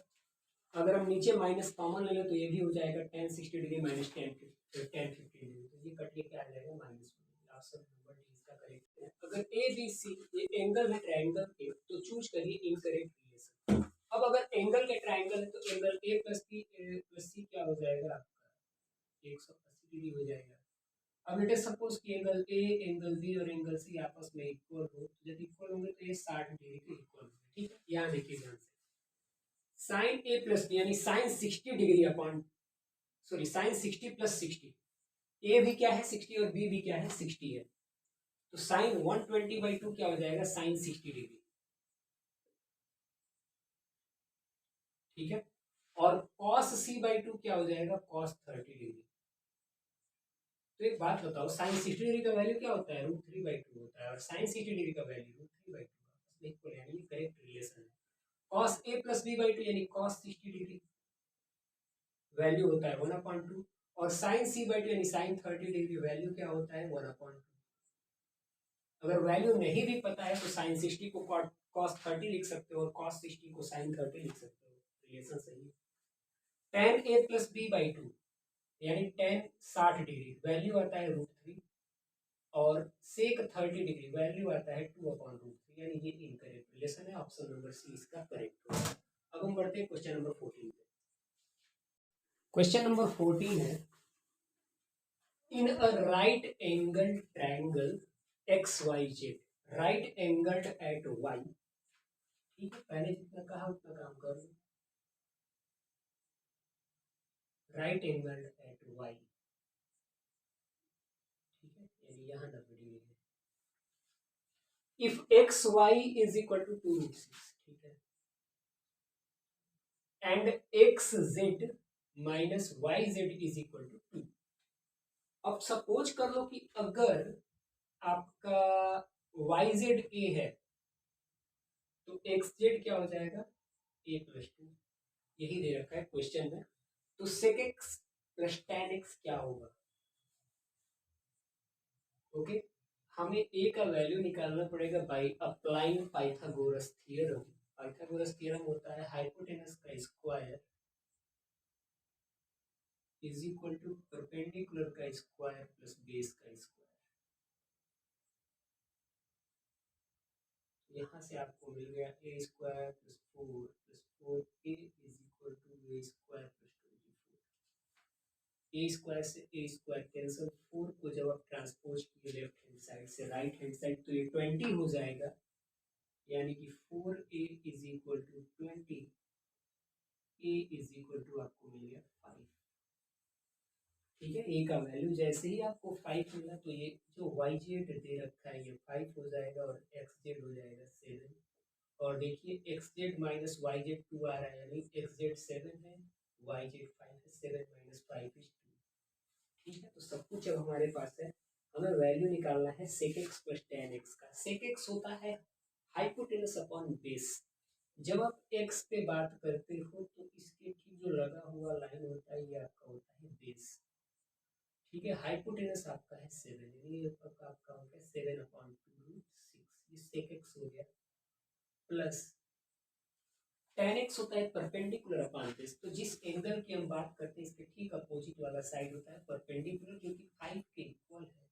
अगर हम नीचे माइनस कॉमन ले लो तो ये भी हो जाएगा tan 60 degree minus tan 15 degree, तो ये कट के क्या आ जाएगा, माइनस। आप सब नंबर डी इसका करेक्ट है। अगर ए बी सी ये एंगल है ट्रायंगल के, तो चूज करिए इनकरेक्ट रिलेशन। अब अगर एंगल के ट्रायंगल है तो एंगल ए प्लस सी क्या हो जाएगा आपका, 180 डिग्री हो जाएगा। अब लेट अस सपोज कि एंगल ए एंगल बी और एंगल सी आपस में इक्वल हो, जब इक्वल होंगे तो ये 60 डिग्री के इक्वल होंगे। ठीक है, यहाँ देखिए ध्यान से, साइन ए प्लस बी यानी sine 60 degree upon sine 60 plus 60, A भी क्या है 60 और बी भी क्या है 60 है, तो साइन 120/2 क्या हो जाएगा, साइन 60 डिग्री। ठीक है, और cos c/2 क्या हो जाएगा, cos 30 डिग्री। तो एक बात बताओ, साइन 60 डिग्री का वैल्यू क्या होता है, √3/2 होता है, और साइन 60 डिग्री का वैल्यू √3/2 इक्वल, यानी करेक्ट रिलेशन है। cos a प्लस b/2 यानी cos 60 डिग्री वैल्यू होता है 1/2, और साइन c/2 यानी साइन 30 डिग्री वैल्यू क्या होता है 1/2। अगर वैल्यू नहीं भी पता है तो साइन 60 को cos 30 लिख सकते हो और cos 60 को साइन 30 लिख सकते हो, रिलेशन सही है। tan a प्लस b/2 यानी tan 60 डिग्री वैल्यू आता है √3, और sec 30 डिग्री वैल्यू आता है 2/√3, यानी ये इनकरेक्ट रिलेशन है, ऑप्शन नंबर सी इसका करेक्ट होगा। अब हम बढ़ते हैं क्वेश्चन नंबर 14 पे। क्वेश्चन नंबर 14 है, in a right angle triangle XYZ, right angled at y। ठीक है, पहले जितना कहा उतना काम कर लो, राइट एंगल्ड एट y। ठीक है, यानी यहाँ 90 डिग्री है। If XY is equal to 2√6, ठीक है, and XZ minus YZ is equal to 2। अब सपोज कर लो कि अगर आपका YZ A है तो XZ क्या हो जाएगा, A+2, यही दे रखा है क्वेश्चन में। तो sec x plus tan x क्या होगा, ओके। हमें a का वैल्यू निकालना पड़ेगा by applying Pythagoras theorem. Pythagoras theorem होता है हाइपोटेनस का square is equal to perpendicular का स्क्वायर प्लस बेस का स्क्वायर। यहाँ से आपको मिल गया a square plus 4 is equal to a square plus 24। a square से a स्क्वायर कैंसिल, 4 को जब आप ट्रांसपोज किए लेफ्ट हैंड साइड से राइट हैंड साइड तो ये 20 हो जाएगा, यानी कि 4a is equal to 20, a is equal to आपको मिल गया 5। ठीक है, a का वैल्यू जैसे ही आपको 5 मिला तो ये जो yz दे रखा है ये 5 हो जाएगा और xz हो जाएगा 7। और देखिए xz माइनस yz 2 आ रहा है, यानी xz 7 है, yz 5 है, 7 माइनस 5 इज 2। ठीक है, तो सब कुछ अब हमारे पास है। हमें वैल्यू निकालना है sec x plus tan x का। sec x होता है हाइपोटेनस अपॉन बेस। जब आप x पे बात करते हो तो इसके ठीक जो लगा हुआ लाइन होता है ये आपका होता है बेस। ठीक है, हाइपोटेनस आपका है 7, ये आपका हो गया 7/2√6, ये sec x हो गया, प्लस tan x होता है परपेंडिकुलर अपॉन बेस। तो जिस एंगल की हम बात करते हैं इसके ठीक अपोजिट वाला साइड होता है परपेंडिकुलर, क्योंकि 5 के इक्वल है,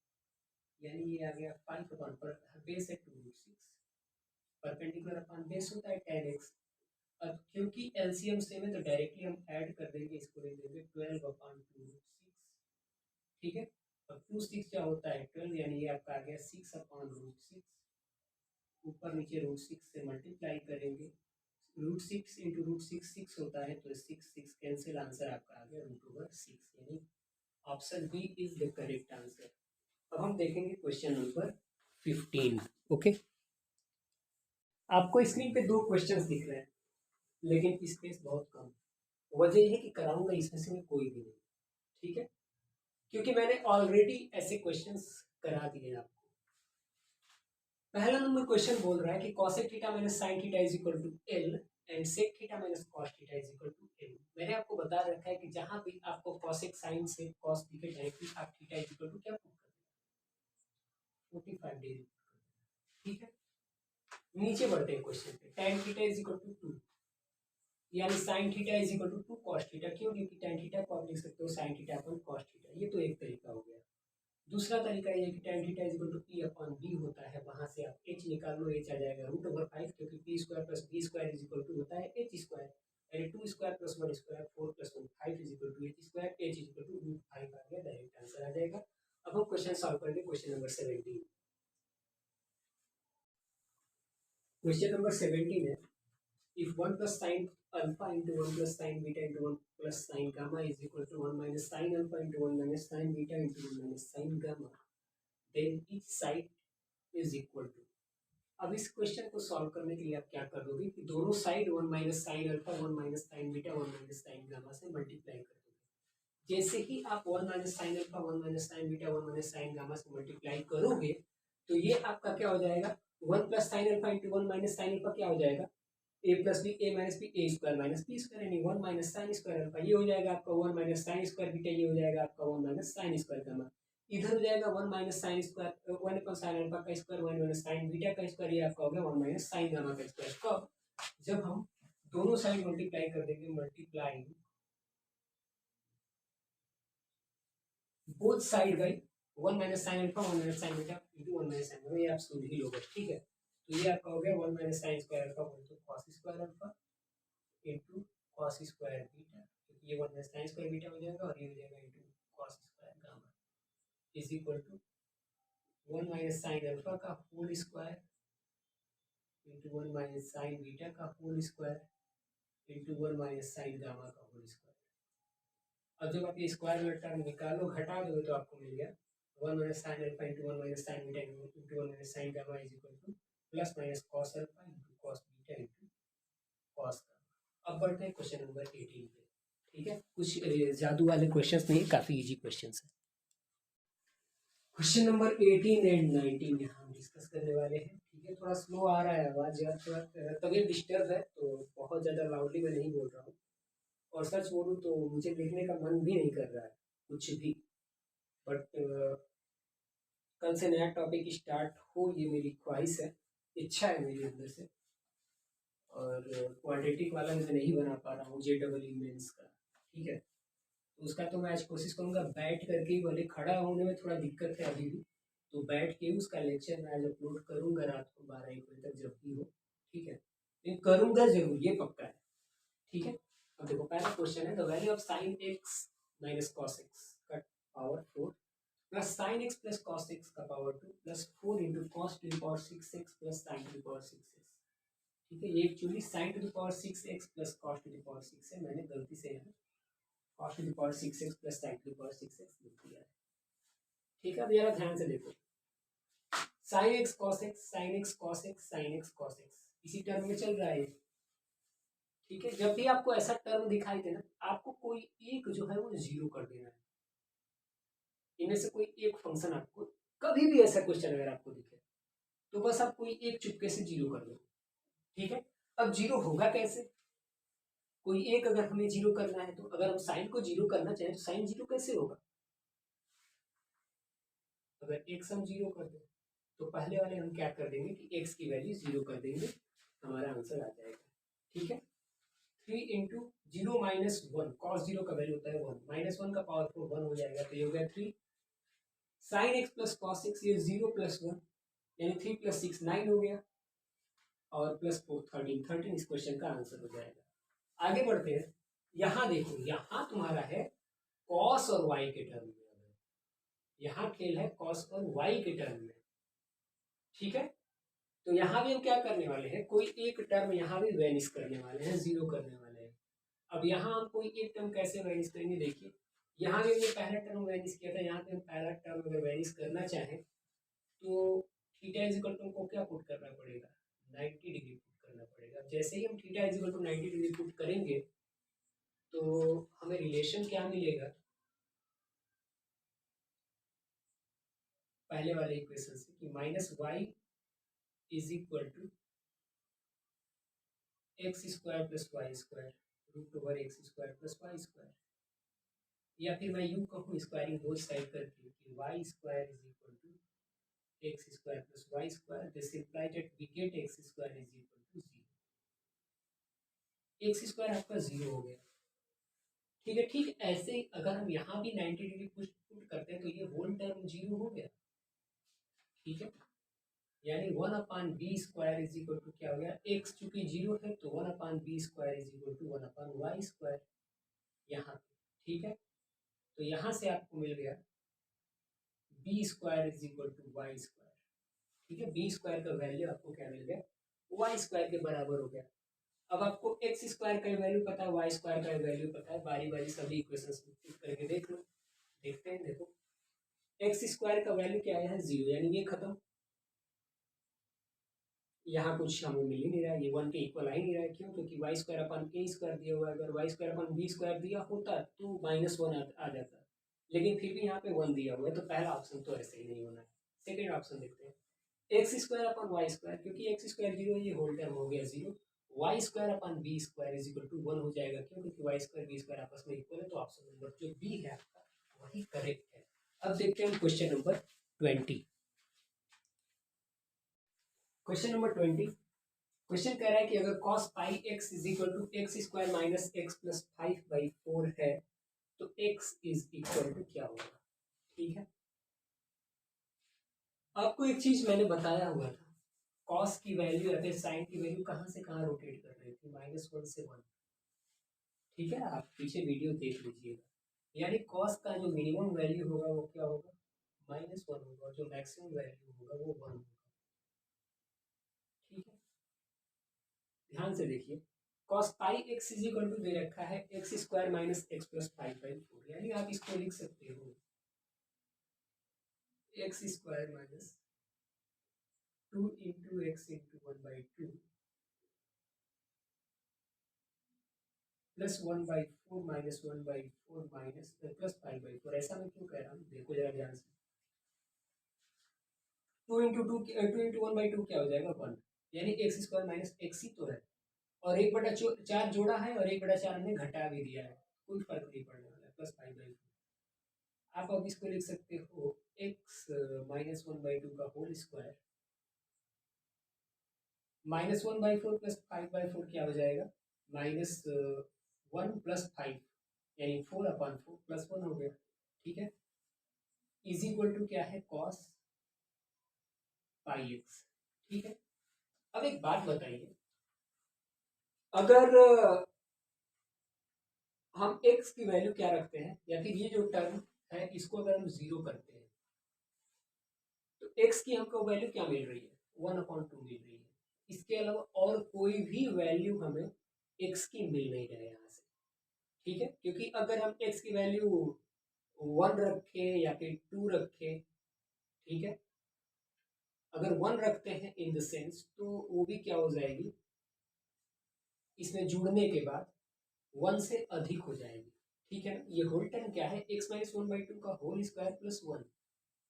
यानी ये आ गया 5 पर बेस है 2√6, परपेंडिकुलर अपॉन बेस होता है tan x। अब क्योंकि एलसीएम सेम है तो डायरेक्टली हम ऐड कर देंगे, इसको लिख देंगे 12/2√6। ठीक है, अब 2/6 क्या होता है 12, यानी ये आपका आ गया 6/√6। ऊपर नीचे √6 से मल्टीप्लाई करेंगे, √6 इंटू √6 6 होता है, तो 6 कैंसिल, आंसर आपका आ गया √6, यानी option B is the correct answer. अब हम देखेंगे क्वेश्चन नंबर 15। ओके, आपको स्क्रीन पे 2 क्वेश्चंस दिख रहे हैं, लेकिन स्पेस बहुत कम। वजह यह है कि कराऊंगा इसमें से मैं कोई भी नहीं, ठीक है, क्योंकि मैंने ऑलरेडी ऐसे क्वेश्चंस करा दिए हैं आपको। पहला नंबर क्वेश्चन बोल रहा है कि cosec theta minus sin theta is equal to L and sec theta minus cos theta is equal to L। मैंने आपको बता रखा है कि जहां भी आपको cosec sin से cos दिखे डायरेक्टली आप थीटा इज इक्वल टू क्या पुट कर 45 डिग्री, ठीक है। नीचे बढ़ते हैं क्वेश्चन पे, tan theta is equal to 2 यानी sin theta is equal to 2 cos theta. क्यों? क्योंकि tan थीटा को आप लिख सकते हो sin theta upon cos theta. ये तो एक तरीका हो गया। दूसरा तरीका ये है कि tan theta is equal to p upon b होता है, वहां से आप h निकाल लो, h आ जाएगा रूट ओवर 5, क्योंकि p square plus b square is equal to होता है h स्क्वायर, यानी 2 square plus 1 square 4 plus 1 5 is equal to h square, h is equal to root 5 आ गया, डायरेक्ट आंसर आ जाएगा। अब हम क्वेश्चन सॉल्व करेंगे, क्वेश्चन नंबर 17। क्वेश्चन नंबर 17 है, if 1 plus sin alpha into 1 plus sin beta into 1 plus sin gamma is equal to 1 minus sin alpha into 1 minus sin beta into 1 minus sin gamma, then each side is equal to। अब इस क्वेश्चन को सॉल्व करने के लिए आप क्या कर दोगे कि दोनों side 1 minus sine alpha 1 minus sine beta 1 minus sine gamma से मल्टीप्लाई कर दोगे। जैसे ही आप 1 minus sine alpha 1 minus sine beta 1 minus sine gamma से मल्टीप्लाई करोगे तो ये आपका क्या हो जाएगा, 1 plus sine alpha into 1 minus sine alpha क्या हो जाएगा, a plus B A minus B A square minus B square, यानी 1 माइनस साइन स्क्वायर अल्फा ये हो जाएगा आपका 1 माइनस साइन स्क्वायर बीटा, ये हो जाएगा आपका 1 माइनस साइन स्क्वायर गामा। इधर हो जाएगा 1 minus sine square 1 upon sine alpha का स्क्वायर 1 माइनस साइन बीटा का स्क्वायर, ये आपका हो गया 1 माइनस साइन गामा का स्क्वायर। कब? जब हम दोनों साइड मल्टीप्लाई कर देंगे, multiply both side by 1 minus sine alpha 1 minus sine beta into 1 minus sine gamma, ये आप सुन ही लोगे, ठीक है। तो ये आपका हो गया 1 minus sign square alpha into cos square alpha into cos square beta, क्योंकि ये 1 माइनस साइन स्क्वायर बीटा हो जाएगा और ये हो जाएगा into cos square gamma is equal to 1 minus sine alpha का whole square into 1 minus sine beta का whole square into 1 minus sine gamma का होल स्क्वायर। अब जब आप ये स्क्वायर में टर्म निकालो, घटा दो तो आपको मिल गया 1 minus sine alpha into 1 minus sine beta into 1 minus sine gamma is equal two plus minus cos alpha into cos beta into cos gamma. अब बढ़ते हैं क्वेश्चन नंबर 18 पे, ठीक है। कुछ जादू वाले क्वेश्चंस नहीं, काफी इजी क्वेश्चंस है। क्वेश्चन नंबर 18 एंड 19 यहाँ हम डिस्कस करने वाले हैं, ठीक है। थोड़ा स्लो आ रहा है आवाज यार, थोड़ा तबीयत डिस्टर्ब है तो बहुत ज़्यादा लाउडली मैं नहीं बोल रहा हूँ, और सच बोलूँ तो मुझे लिखने का मन भी नहीं कर रहा है कुछ भी, बट कल से नया टॉपिक स्टार्ट हो ये मेरी ख्वाहिश है, इच्छा है मेरी अंदर से। और क्वाड्रेटिक वाला मैं नहीं बना पा रहा हूँ JEE मेंस का, ठीक है। तो उसका तो मैं आज कोशिश करूँगा बैठ करके ही, भले खड़ा होने में थोड़ा दिक्कत है अभी भी, तो बैठ के ही उसका लेक्चर मैं आज अपलोड करूँगा रात को 12-1 बजे तक जब भी हो, ठीक है। लेकिन करूँगा जरूर, ये पक्का है, ठीक है। अब देखो पहला क्वेश्चन है, the value of sine x minus cos x का power 4 plus sine x plus cos x का power 2 plus 4 into cos to the power 6x plus sine to the power 6x, ठीक है। ये actually sine to the power 6x plus cos to the power 6 है, मैंने गलती से यहाँ cos to the power 6x plus sin to the power 6x लिख दिया है, ठीक है। अब जरा ध्यान से देखो, sin x cos x sin x cos x sin x cos x इसी टर्म में चल रहा है, ठीक है। जब भी आपको ऐसा टर्म दिखाई दे ना, आपको कोई एक जो है वो जीरो कर देना है, इनमें से कोई एक फंक्शन आपको कभी भी ऐसा क्वेश्चन अगर आपको दिखे तो बस आप कोई एक चुपके से जीरो कर दो, ठीक है। अब जीरो होगा कैसे, कोई एक अगर हमें जीरो करना है, तो अगर हम साइन को जीरो करना चाहें तो साइन जीरो कैसे होगा, अगर एक्स हम जीरो कर दें तो पहले वाले हम क्या कर देंगे कि एक्स की वैल्यू जीरो कर देंगे, हमारा आंसर आ जाएगा, ठीक है। 3 into zero minus 1 cos zero का वैल्यू होता है 1 माइनस 1 का पावर 4 1 हो जाएगा, तो ये हो गया 3 sign x plus cos x, ये 0 प्लस 1 यानी 3 प्लस 6 9 हो गया, और प्लस 4 13 इस क्वेश्चन का आंसर हो जाएगा। आगे बढ़ते हैं, यहाँ देखो, यहाँ तुम्हारा है कॉस और वाई के टर्म में, यहाँ खेल है कॉस और वाई के टर्म में, ठीक है। तो यहाँ भी हम क्या करने वाले हैं, कोई एक टर्म यहाँ भी वैनिश करने वाले हैं, जीरो करने वाले हैं। अब यहाँ हम कोई एक टर्म कैसे वैनिश करेंगे, देखिए यहाँ भी हमने पहला टर्म वैनिश किया था, यहाँ पे हम पहला टर्म अगर वैनिश करना चाहें तो थीटा इज इक्वल टू को क्या पुट करना पड़ेगा, 90 डिग्री पुट करना पड़ेगा। जैसे ही हम theta is equal to 90 degree put करेंगे तो हमें रिलेशन क्या मिलेगा, पहले वाले इक्वेशन से, कि minus Y is equal to X square plus Y square root over X square plus Y square, या फिर मैं यूँ कहूँ स्क्वायरिंग बोथ साइड करके कि Y square is equal to X square plus Y square, this implies that we get X square is equal to 0। X square आपका 0 हो गया, ठीक है। ठीक ऐसे ही अगर हम यहाँ भी 90 डिग्री पुट करते हैं तो ये होल टर्म 0 हो गया, ठीक है। यानी 1/b² इज इक्वल टू क्या हो गया, एक्स चूंकि 0 है तो 1/b² is equal to 1/y², यहाँ पे, ठीक है। तो यहाँ से आपको मिल गया b² is equal to y², ठीक है। b² का वैल्यू आपको क्या मिल गया, y² के बराबर हो गया। अब आपको x² का वैल्यू पता है, y² का वैल्यू पता है, बारी बारी सभी इक्वेशंस करके देख लो। देखते हैं, देखो x² का वैल्यू क्या है, 0, यानी ये खत्म, यहाँ कुछ हमें मिल ही नहीं रहा है, ये 1 के इक्वल आ ही नहीं रहा है। क्यों, क्योंकि y² दिया हुआ है, अगर y² दिया होता तो -1 आ जाता, लेकिन फिर भी यहाँ पे 1 दिया हुआ है, तो पहला ऑप्शन तो ऐसे ही नहीं होना है। सेकेंड ऑप्शन देखते हैं, x² क्योंकि x² 0 है, ये होल टर्म हो गया 0, y² इज इक्वल टू 1 हो जाएगा। क्यों, क्योंकि y² आपस में इक्वल है, तो ऑप्शन नंबर जो बी है आपका वही करेक्ट है। अब देखते हैं question number 20। Question number 20, question कह रहा है कि अगर cos pi x is equal to x² minus x plus 5/4 है तो x इज इक्वल टू क्या होगा, ठीक है। आपको एक चीज मैंने बताया हुआ था, cos की वैल्यू या फिर sin की वैल्यू कहाँ से कहाँ रोटेट कर रही थी, -1 से 1, ठीक है। आप पीछे वीडियो देख लीजिएगा, यानी cos का जो मिनिमम वैल्यू होगा वो क्या होगा, -1 होगा, और जो मैक्सिमम वैल्यू होगा वो 1 होगा, ठीक है। ध्यान से देखिए, cos pi x is equal to दे रखा है x² माइनस x प्लस 5/4, यानी आप इसको लिख सकते हो x² minus 2 into x into 1/2 plus 1/4 minus 1/4 minus plus 5/4। ऐसा मैं क्यों कह रहा हूँ, देखो जरा ध्यान से, 2 इंटू 1/2 क्या हो जाएगा, 1, यानी x² माइनस x ही तो है, और 1/4 जोड़ा है और 1/4 हमने घटा भी दिया है, कोई फर्क नहीं पड़ने वाला, प्लस 5/4। आप अब इसको लिख सकते हो x माइनस 1/2 का होल स्क्वायर, -1/4 प्लस 5/4 क्या हो जाएगा, -1 प्लस 5, यानी 4/4 प्लस 1 हो गया, ठीक है। इज इक्वल टू क्या है, cos पाई x, ठीक है। अब एक बात बताइए, अगर हम x की वैल्यू क्या रखते हैं, या फिर ये जो टर्म है इसको अगर हम 0 करते हैं तो x की हमको वैल्यू क्या मिल रही है, 1/2 मिल रही है। इसके अलावा और कोई भी वैल्यू हमें x की मिल नहीं रहा है यहाँ से, ठीक है। क्योंकि अगर हम x की वैल्यू 1 रखे या फिर 2 रखे, ठीक है, अगर 1 रखते हैं इन द सेंस, तो वो भी क्या हो जाएगी, इसमें जुड़ने के बाद 1 से अधिक हो जाएगी, ठीक है। ये होल टर्म क्या है, x माइनस 1/2 का whole square plus 1,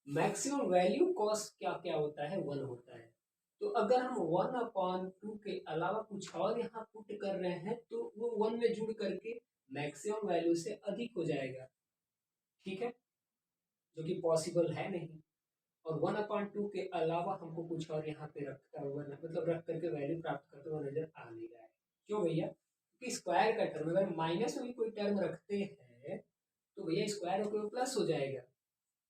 maximum value cos क्या क्या होता है, 1 होता है। तो अगर हम 1/2 के अलावा कुछ और यहाँ पुट कर रहे हैं तो वो 1 में जुड़ करके मैक्सिमम वैल्यू से अधिक हो जाएगा, ठीक है, जो कि पॉसिबल है नहीं। और 1/2 के अलावा हमको कुछ और यहाँ पे रखता हुआ मतलब रख करके वैल्यू प्राप्त करते हुआ नजर आ नहीं रहा है। क्यों भैया, क्योंकि स्क्वायर का टर्म अगर माइनस में भी कोई टर्म रखते हैं तो भैया स्क्वायर होकर प्लस हो जाएगा,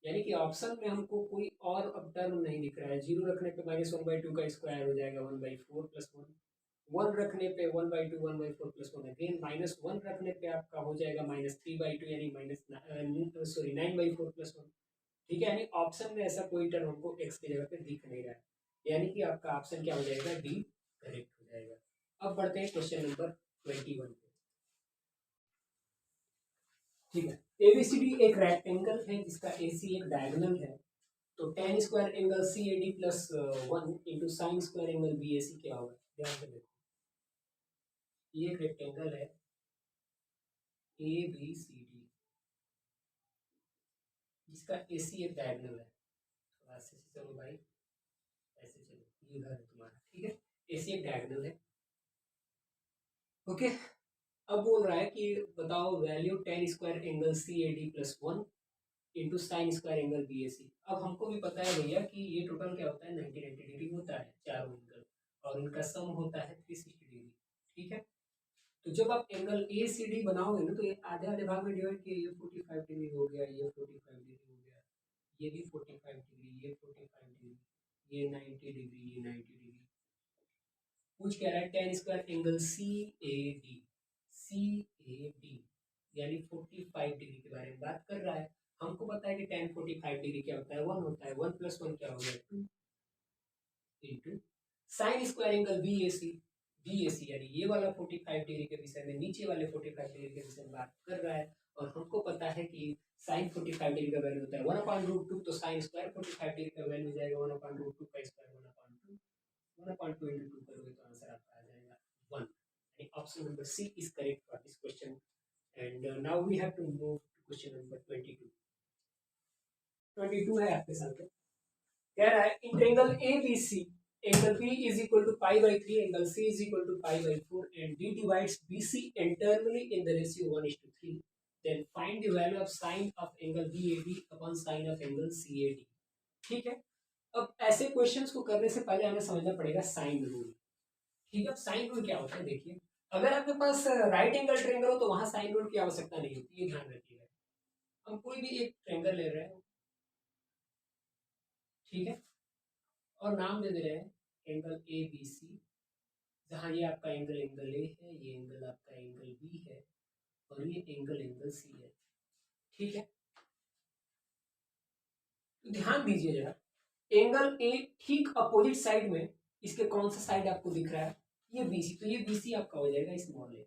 यानी कि ऑप्शन में हमको कोई और अब टर्म नहीं दिख रहा है। 0 रखने पे -1/2 का स्क्वायर हो जाएगा 1/4 प्लस 1, 1 रखने पे 1/2 1/4 प्लस 1, अगेन -1 रखने पे आपका हो जाएगा -3/2 यानी -9/4 प्लस 1, ठीक है। यानी ऑप्शन में ऐसा कोई टर्म हमको x की जगह पे दिख नहीं रहा है, यानी कि आपका ऑप्शन क्या हो जाएगा, डी करेक्ट हो जाएगा। अब बढ़ते हैं क्वेश्चन नंबर 21 पे। ठीक है। एबीसीडी एक रेक्टेंगल है जिसका एसी एक डायगोनल है, तो tan square angle C A D plus 1 into sine square angle B A C क्या होगा, ध्यान से देखो। ये एक रेक्टेंगल है ए बी सी डी जिसका एसी एक डायगोनल है, तो ऐसे से चलो भाई, ऐसे चलो, ये घर है तुम्हारा, ठीक है। एसी एक डायगोनल है, ओके। अब बोल रहा है कि बताओ value tan square angle C A D plus 1 into sine square angle B A C. अब हमको भी पता है भैया कि ये टोटल क्या होता है, 90 डिग्री होता है चारों एंगल, और इनका सम होता है 360 डिग्री, ठीक है। तो जब आप एंगल ए सी डी बनाओगे ना, तो ये आधे आधे भाग में डिवाइड किए, ये 45 डिग्री हो गया, ये 45 डिग्री हो गया, ये भी 45 डिग्री, ये 45 डिग्री, ये 90 डिग्री, ये 90 डिग्री। पूछ कह रहा है tan square angle C A D, C A D यानी 45 डिग्री के बारे में बात कर रहा है। हमको पता है कि tan 45 डिग्री क्या होता है, 1 होता है, 1 प्लस 1 क्या हो गया, 2 into sine square angle B A C, B A C यानी ये वाला 45 डिग्री के विषय में, नीचे वाले 45 डिग्री के विषय में बात कर रहा है। और हमको पता है कि साइन 45 डिग्री का वैल्यू होता है 1/√2, तो साइन स्क्वायर 45 डिग्री का वैल्यू हो जाएगा 1/√2 का स्क्वायर, 1/2, 1/2 इंटू 2 करोगे तो आंसर आपका आ जाएगा 1। Option number C is correct for this question. And now we have to move to question number 22। 22 है आपके सामने, कह रहा है in triangle A B C angle B is equal to π/3, angle C is equal to π/4 and D divides BC internally in the ratio 1:3, then find the value of sine of angle BAB upon sine of angle CAD। ठीक है। अब ऐसे क्वेश्चंस को करने से पहले हमें समझना पड़ेगा साइन रूल, ठीक है। साइन रूल क्या होता है, देखिए, अगर आपके पास राइट एंगल ट्रायंगल हो तो वहां साइन रूल की आवश्यकता नहीं होती, ये ध्यान रखिएगा। हम कोई भी एक ट्रायंगल ले रहे हैं, ठीक है, और नाम दे दे रहे हैं एंगल ए बी सी, जहाँ ये आपका एंगल एंगल ए है, ये एंगल आपका एंगल बी है, और ये एंगल एंगल सी है, ठीक है। तो ध्यान दीजिए जरा, एंगल ए ठीक अपोजिट साइड में इसके कौन सा साइड आपको दिख रहा है, ये बीसी, तो ये बीसी आपका हो जाएगा स्मॉल ए,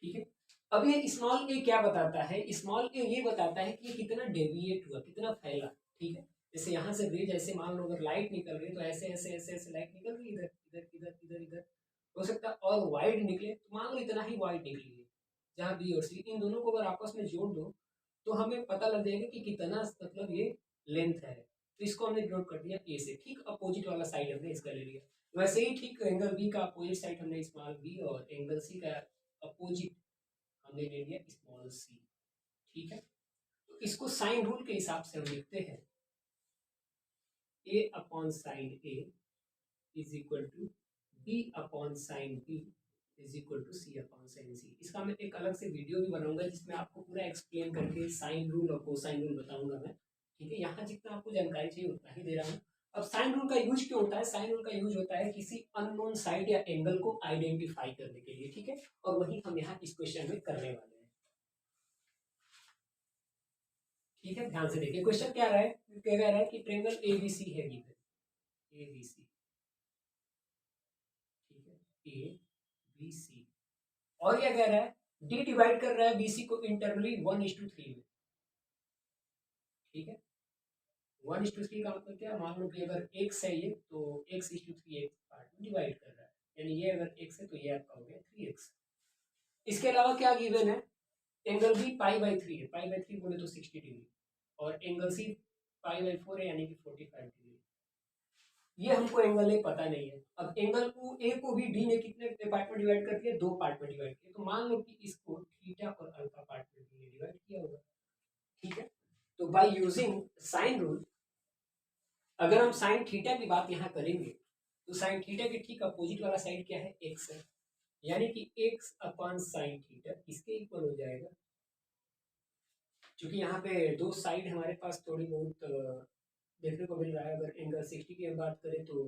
ठीक है। अब ये स्मॉल ए क्या बताता है, स्मॉल ए ये बताता है कि ये कितना डेविएट हुआ, कितना फैला, ठीक है। जैसे यहाँ से ब्रिज, ऐसे मान लो अगर लाइट निकल रही है तो ऐसे ऐसे ऐसे ऐसे लाइट निकल रही है, इधर इधर इधर इधर इधर, हो सकता है और वाइड निकले, तो मान लो इतना ही वाइड निकली है, जहाँ बी और सी, इन दोनों को अगर आपस में जोड़ दो तो हमें पता लग जाएगा कि कितना मतलब ये लेंथ है। तो इसको हमने डिनोट कर दिया ए से, ठीक अपोजिट वाला साइड हमने इसका ले लिया। वैसे ही ठीक एंगल बी का अपोजिट साइड हमने स्मॉल बी, और एंगल सी का अपोजिट हमने ले लिया स्मॉल सी, ठीक है। तो इसको साइन रूल के हिसाब से हम लिखते हैं A upon sine A is equal to B upon sine B is equal to C upon sine C. इसका मैं एक अलग से वीडियो भी बनाऊंगा जिसमें आपको पूरा एक्सप्लेन करके साइन रूल और कोसाइन रूल बताऊंगा मैं, ठीक है। यहाँ जितना आपको जानकारी चाहिए उतना ही दे रहा हूँ। अब साइन रूल का यूज क्यों होता है, साइन रूल का यूज होता है किसी अननोन साइड या एंगल को आइडेंटिफाई करने के लिए, ठीक है। और वही हम यहाँ इस क्वेश्चन में करने वाले हैं, ठीक है। ध्यान से देखिए क्वेश्चन क्या रहा है, क्या कह रहा है कि ट्रायंगल एबीसी है गिवन, एबीसी, ठीक है, ए बी सी, और क्या कह रहा है, डी डिवाइड कर रहा है बीसी को इंटरनली 1:3 में, ठीक है। 1:3 का मतलब क्या, मान लो कि अगर x है ये, तो x:3 एक पार्ट में डिवाइड कर रहा है, यानी ये अगर x है तो ये आपका हो गया 3x। इसके अलावा क्या गिवन है, एंगल बी π/3 है, π/3 बोले तो 60 डिग्री, और एंगल सी π/4 है यानी कि 45 डिग्री। ये हमको एंगल ए पता नहीं है। अब एंगल को ए को भी डी ने कितने पार्ट में डिवाइड कर दिया, 2 पार्ट में डिवाइड किया, तो मान लो कि इसको थीटा और अल्फा पार्ट में डी ने डिवाइड किया होगा, ठीक है। तो बाय यूजिंग साइन रूल, अगर हम साइन थीटा की बात यहाँ करेंगे तो साइन थीटा के ठीक अपोजिट वाला साइड क्या है, एक्स है, यानी कि एक्स अपॉन साइन थीटा इसके इक्वल हो जाएगा। क्योंकि यहाँ पे दो साइड हमारे पास थोड़ी बहुत देखने को मिल रहा है। अगर एंगल 60 की हम बात करें तो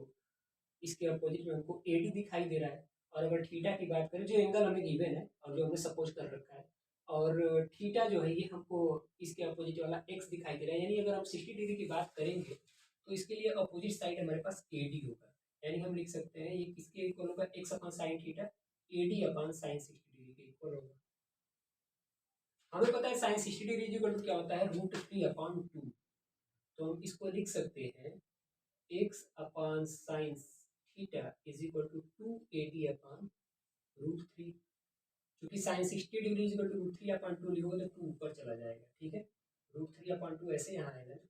इसके अपोजिट में हमको एडी दिखाई दे रहा है, और अगर थीटा की बात करें, जो एंगल हमें गिवन है और जो हमने सपोज कर रखा है, और थीटा जो है ये हमको इसके अपोजिट वाला एक्स दिखाई दे रहा है, यानी अगर हम 60 डिग्री की बात करेंगे तो इसके लिए अपोजिट साइड हमारे पास एडी होगा, यानी हम लिख सकते हैं ये किसके इक्वल होगा, X upon sine theta, AD upon sine 60 degree के इक्वल होगा। हमें पता है साइन 60 डिग्री इक्वल टू क्या होता है, √3/2। तो हम इसको लिख सकते हैं x/sin theta is equal to 2AD/√3। क्योंकि साइन 60 डिग्री इक्वल टू √3/2 लिखोगे तो 2 ऊपर चला जाएगा, ठीक है। √3/2 ऐसे यहाँ आएगा ना,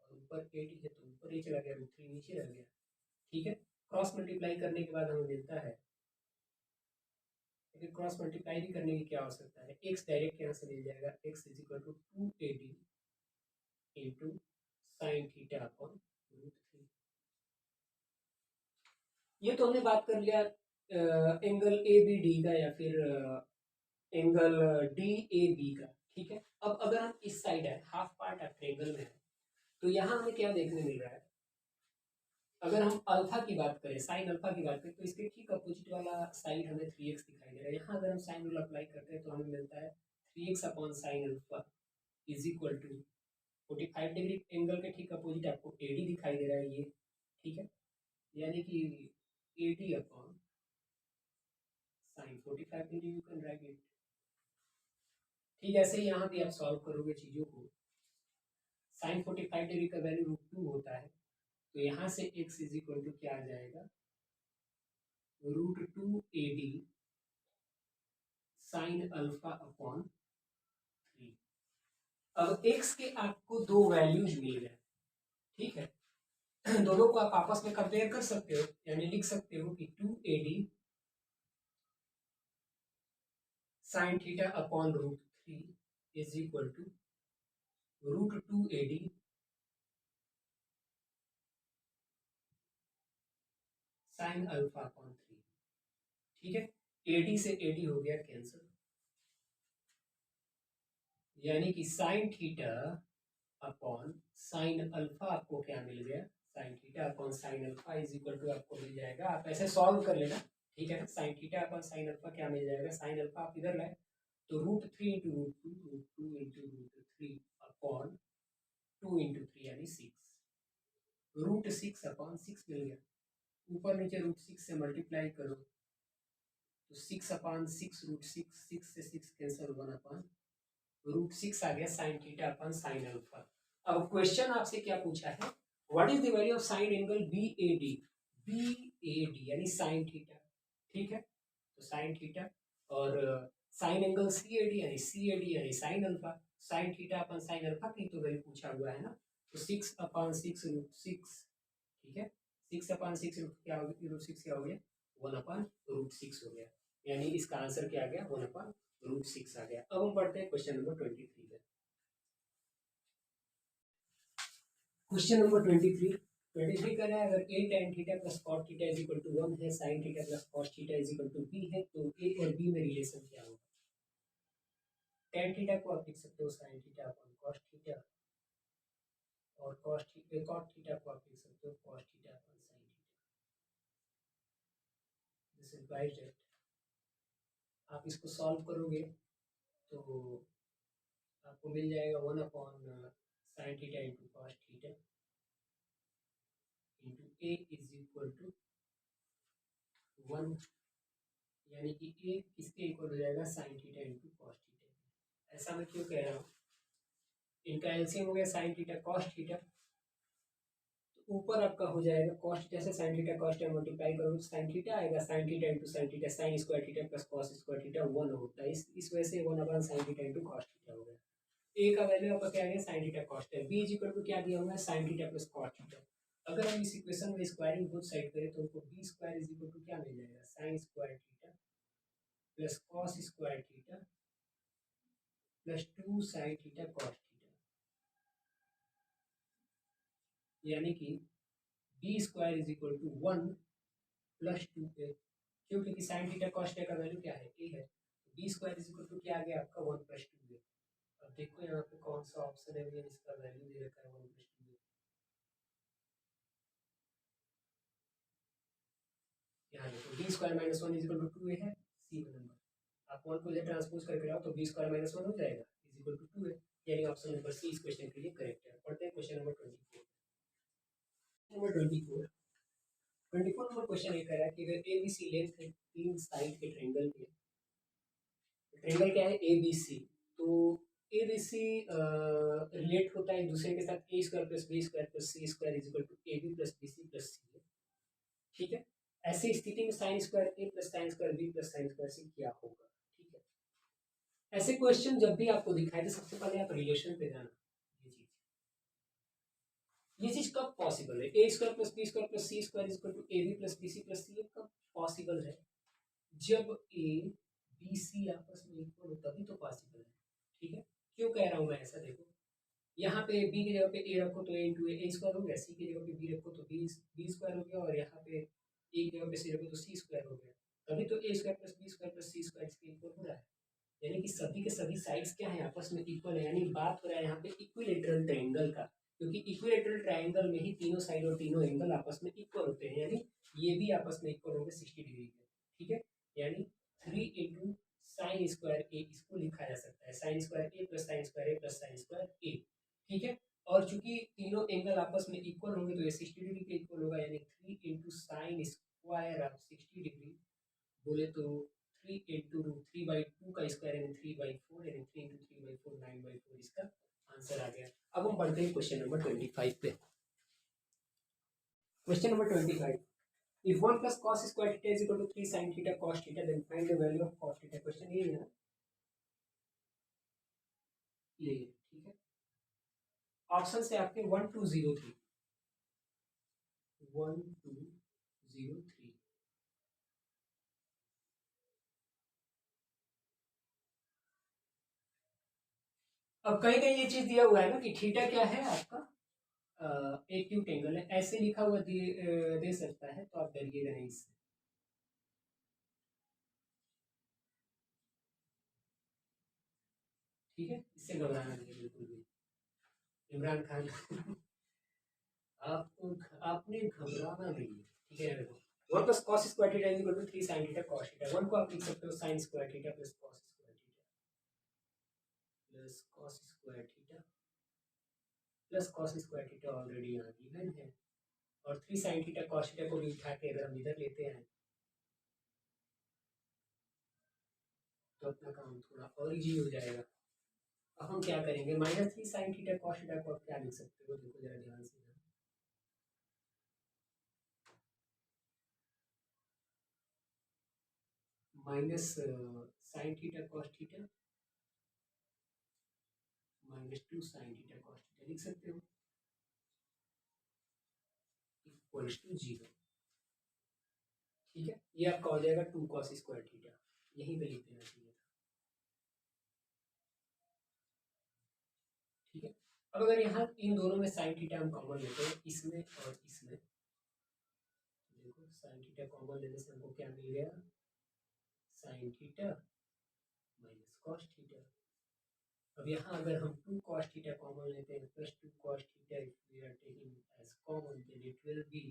और ऊपर 80 है तो ऊपर ही चला गया, √3 नीचे रह गया, ठीक है। क्रॉस मल्टीप्लाई करने के बाद हमें मिलता है, लेकिन क्रॉस मल्टीप्लाई भी करने की क्या आवश्यकता है, x डायरेक्ट यहाँ से मिल जाएगा, x is equal to 2AD into sine theta upon √3। ये तो हमने बात कर लिया एंगल ए बी डी का, या फिर एंगल डी ए बी का, ठीक है। अब अगर हम इस साइड है, हाफ पार्ट ऑफ ट्रायंगल में है, तो यहाँ हमें क्या देखने मिल रहा है, अगर हम अल्फा की बात करें, साइन अल्फा की बात करें, तो इसके ठीक अपोजिट वाला साइड हमें 3x दिखाई दे रहा है। यहाँ अगर हम साइन रूल अप्लाई करते हैं तो हमें मिलता है 3x/sin alpha is equal to 45 degree angle के ठीक अपोजिट आपको AD दिखाई दे रहा है, ये ठीक है, यानी कि AD/sin 45 degree, you can write it. ठीक, ऐसे ही यहाँ भी आप सॉल्व करोगे चीज़ों को, साइन 45 डिग्री का वैल्यू √2 होता है, तो यहाँ से x इज इक्वल टू क्या आ जाएगा, √2AD साइन अल्फा अपॉन 3। अब x के आपको दो वैल्यूज मिल गए, ठीक है। दोनों को आप आपस में कंपेयर कर सकते हो, यानी लिख सकते हो कि 2AD sine theta upon √3 is equal to √2AD sine alpha upon 3, ठीक है। AD से AD हो गया कैंसिल, यानी कि sine theta upon sine alpha आपको क्या मिल गया, sine theta upon sine alpha is equal to आपको मिल जाएगा, आप ऐसे सॉल्व कर लेना, ठीक है ना। Sign theta upon sine alpha क्या मिल जाएगा, साइन अल्फा आप इधर लाए तो √3 इंटू √2 इंटू √3 अपॉन 2 इंटू 3 यानी 6, √6/6 मिल गया। ऊपर नीचे √6 से मल्टीप्लाई करो तो 6/6 √6, 6 से 6 कैंसिल, 1/√6 आ गया sine theta upon sine alpha. अब क्वेश्चन आपसे क्या पूछा है, what is the value of sign angle BAD, BAD यानी साइन थीटा, ठीक है। तो साइन थीटा और साइन एंगल CAD यानी CAD यानी sine alpha, sign theta upon sine alpha की तो वैल्यू पूछा हुआ है ना, तो 6/6 √6, ठीक है। 6/6 क्या हो गया, √6 क्या हो गया, 1/√6 हो गया, यानी इसका आंसर क्या आ गया, 1/√6 आ गया। अब हम पढ़ते हैं क्वेश्चन नंबर 23 पे। क्वेश्चन नंबर 23 कर रहा है, अगर a tan theta plus cot theta is equal to 1 है, sin theta plus cos theta is equal to b है, तो a और b में रिलेशन क्या होगा। tan थीटा को आप लिख सकते हो sin theta upon cos theta, और cot थीटा को आप लिख सकते हो cos theta upon sin theta. This implies that आप इसको सॉल्व करोगे तो आपको मिल जाएगा 1/sin theta into cos theta into a is equal to 1, यानी कि a किसके इक्वल हो जाएगा, sin theta into cos theta. ऐसा मैं क्यों कह रहा हूँ, इनका एलसीएम हो गया sin थीटा cos थीटा, तो ऊपर आपका हो जाएगा cos थीटा से sin theta cos theta multiply करो तो sin थीटा आएगा, sin theta into sin theta, sin square theta plus cos square theta 1 होता है, इस वजह से 1/sin theta into cos theta हो गया। a का वैल्यू आपका क्या आ गया, sin theta cos theta, b is equal to क्या दिया हुआ है, sin theta plus cos theta. अगर हम इस इक्वेशन में स्क्वायरिंग बोथ साइड करें तो हमको b square is equal to क्या मिल जाएगा, sin square theta plus cos square theta plus 2 sin theta cos theta, यानी कि b square is equal to 1 plus 2a, क्यों, क्योंकि sin थीटा cos थीटा का वैल्यू क्या है, a है, तो b square is equal to क्या आ गया आपका 1 प्लस 2a। अब देखो यहाँ पे कौन सा ऑप्शन है भैया जिसका वैल्यू दे रखा है 1 प्लस 2a, यहाँ देखो b square minus 1 is equal to 2a है, सी नंबर, आप 1 को इधर ट्रांसपोज करके लाओ तो b स्क्वायर माइनस 1 हो जाएगा इज इक्वल टू 2a, यानी ऑप्शन नंबर सी इस क्वेश्चन के लिए करेक्ट है। पढ़ते हैं question number 24। Number 24 number question ये कह रहा है कि अगर ABC लेंथ है 3 साइड के ट्रायंगल के, ट्रायंगल क्या है ए बी सी, तो ए बी सी रिलेट होता है एक दूसरे के साथ, A square plus B square plus C square is equal to A B plus B C plus C. ठीक है, ऐसी स्थिति में sine square A plus sine square B plus sine square C क्या होगा। ठीक है, ऐसे क्वेश्चन जब भी आपको दिखाए तो सबसे पहले आप रिलेशन पे जाना। ये चीज कब पॉसिबल है, A square plus B square plus C square is equal to A B plus B C plus C, कब पॉसिबल है, जब ए बी सी आपस में इक्वल हो तभी तो पॉसिबल है। ठीक है, क्यों कह रहा हूँ मैं ऐसा, देखो यहाँ पे बी की जगह पे ए रखो तो ए इंटू ए स्क्वायर हो गया, सी की जगह पे बी रखो तो बी स्क्वायर हो गया, और यहाँ पे ए की जगह पे सी रखो तो सी स्क्वायर हो गया, तभी तो A square plus B square plus C square इसके इक्वल हो रहा है। यानी कि सभी के सभी साइड्स क्या है, आपस में इक्वल है, यानी बात हो रहा है यहाँ पे इक्विलेटरल ट्रायंगल का, क्योंकि इक्विलेटरल ट्रायंगल में ही तीनों साइड और तीनों एंगल आपस में इक्वल होते हैं, यानी ये भी आपस में इक्वल होंगे 60 डिग्री के। ठीक है, यानी 3 इंटू साइन स्क्वायर ए इसको लिखा जा सकता है, sine square A plus sine square A plus sine square ए। ठीक है, और चूंकि तीनों एंगल आपस में इक्वल होंगे तो ये 60 डिग्री के इक्वल होगा, यानी 3 into sine square of 60 degree बोले तो 3 इंटू 3/2 का स्क्वायर यानी 3/4, यानी 3 इंटू 3/4 9/4 इसका आंसर आ गया। अब हम बढ़ते हैं क्वेश्चन नंबर 25 पे। Question number 25, if 1 plus cos square theta is equal to 3 sin theta cos theta then find the value of cos theta। Question ये है ना, ये ठीक है, ऑप्शन से आपके 1 2 0 3 1 2 0 3। अब कहीं कहीं ये चीज दिया हुआ है ना कि थीटा क्या है आपका एक्यूट एंगल है, ऐसे लिखा हुआ दे सकता है, तो आप डरिएगा नहीं इससे। ठीक है, इससे घबराना नहीं है बिल्कुल भी, इमरान खान आपको आपने घबराना नहीं है। ठीक है, देखो 1 प्लस cos square theta is equal to 3 sin theta cos theta, 1 को आप लिख सकते हो sin square theta plus cos square theta plus cos square theta plus cos square theta already यहाँ गिवन है, और 3 sin थीटा cos थीटा को भी उठा के अगर हम इधर लेते हैं तो अपना काम थोड़ा और इजी हो जाएगा। अब हम क्या करेंगे, -3 sin थीटा cos थीटा को आप क्या लिख सकते हो, देखो जरा ध्यान से, minus sine theta cos theta -2 sin theta cos theta लिख सकते हो, इक्वल्स टू 0। ठीक है, ये आपका हो जाएगा 2 cos स्क्वायर थीटा, यहीं पे लिख देना चाहिए था। ठीक है, अब अगर यहाँ इन दोनों में साइन थीटा हम कॉमन लेते हैं, इसमें और इसमें, देखो साइन थीटा कॉमन लेने से हमको क्या मिल गया, sine theta minus cos theta. अब यहाँ अगर हम 2 cos थीटा कॉमन लेते हैं plus 2 cos theta if we are taking as common then it will be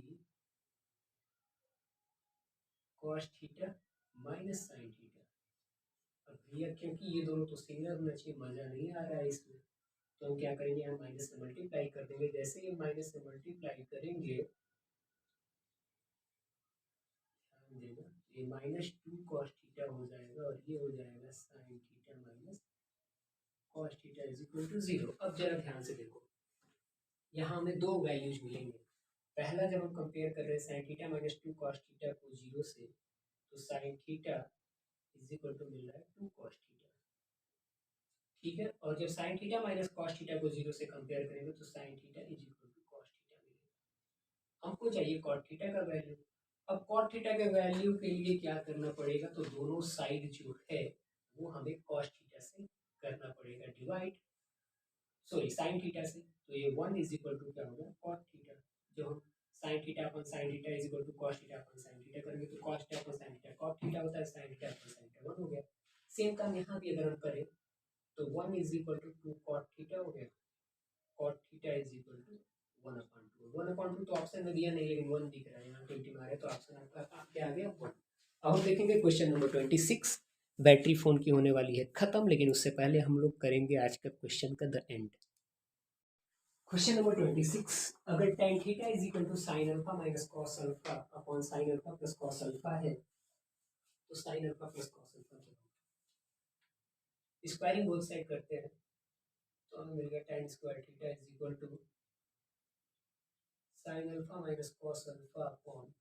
cos theta minus sine theta. अब भैया क्योंकि ये दोनों तो सिमिलर होना चाहिए, मजा नहीं आ रहा है इसमें, तो हम क्या करेंगे, हम माइनस से मल्टीप्लाई कर देंगे, जैसे ही माइनस से मल्टीप्लाई करेंगे, ध्यान देना, ये -2 cos थीटा हो जाएगा और ये हो जाएगा sin theta minus cos theta is equal to 0। अब जरा ध्यान से देखो, यहाँ हमें दो वैल्यूज मिलेंगे। पहला जब हम कंपेयर कर रहे हैं sin थीटा -2 cos थीटा को 0 से, तो sin theta is equal to मिल रहा है 2 cos थीटा। ठीक है, और जब sin theta minus cos theta को 0 से कंपेयर करेंगे तो sin theta is equal to cos theta मिलेगा। हमको चाहिए cot थीटा का वैल्यू। अब cot थीटा के वैल्यू के लिए क्या करना पड़ेगा, तो दोनों साइड जो है वो हमें cos थीटा से करना पड़ेगा डिवाइड, सॉरी sin थीटा से, तो ये 1 इज इक्वल टू क्या होगा cot थीटा। जो हम sin theta upon sin theta is equal to cos theta upon sin theta करेंगे तो cos theta upon sin theta cot theta होता है, sin theta upon sin theta 1 हो गया। सेम काम यहाँ भी अगर हम करें तो 1 is equal to 2 cot theta हो गया, cot theta is equal to 1/2। 1/2 तो ऑप्शन में दिया नहीं, लेकिन 1 दिख रहा है यहाँ, टिक मारे तो ऑप्शन आपका क्या आ गया 1। अब हम देखेंगे क्वेश्चन नंबर 26। बैटरी फोन की होने वाली है खत्म, लेकिन उससे पहले हम लोग करेंगे आज का क्वेश्चन का द एंड। क्वेश्चन नंबर 26, अगर tan theta is equal to sin alpha minus cos alpha upon sin alpha plus cos alpha है, तो sin alpha plus cos alpha क्या होगा। स्क्वायरिंग बोथ साइड करते हैं तो हमें मिल गया tan square theta is equal to sine alpha minus cos alpha upon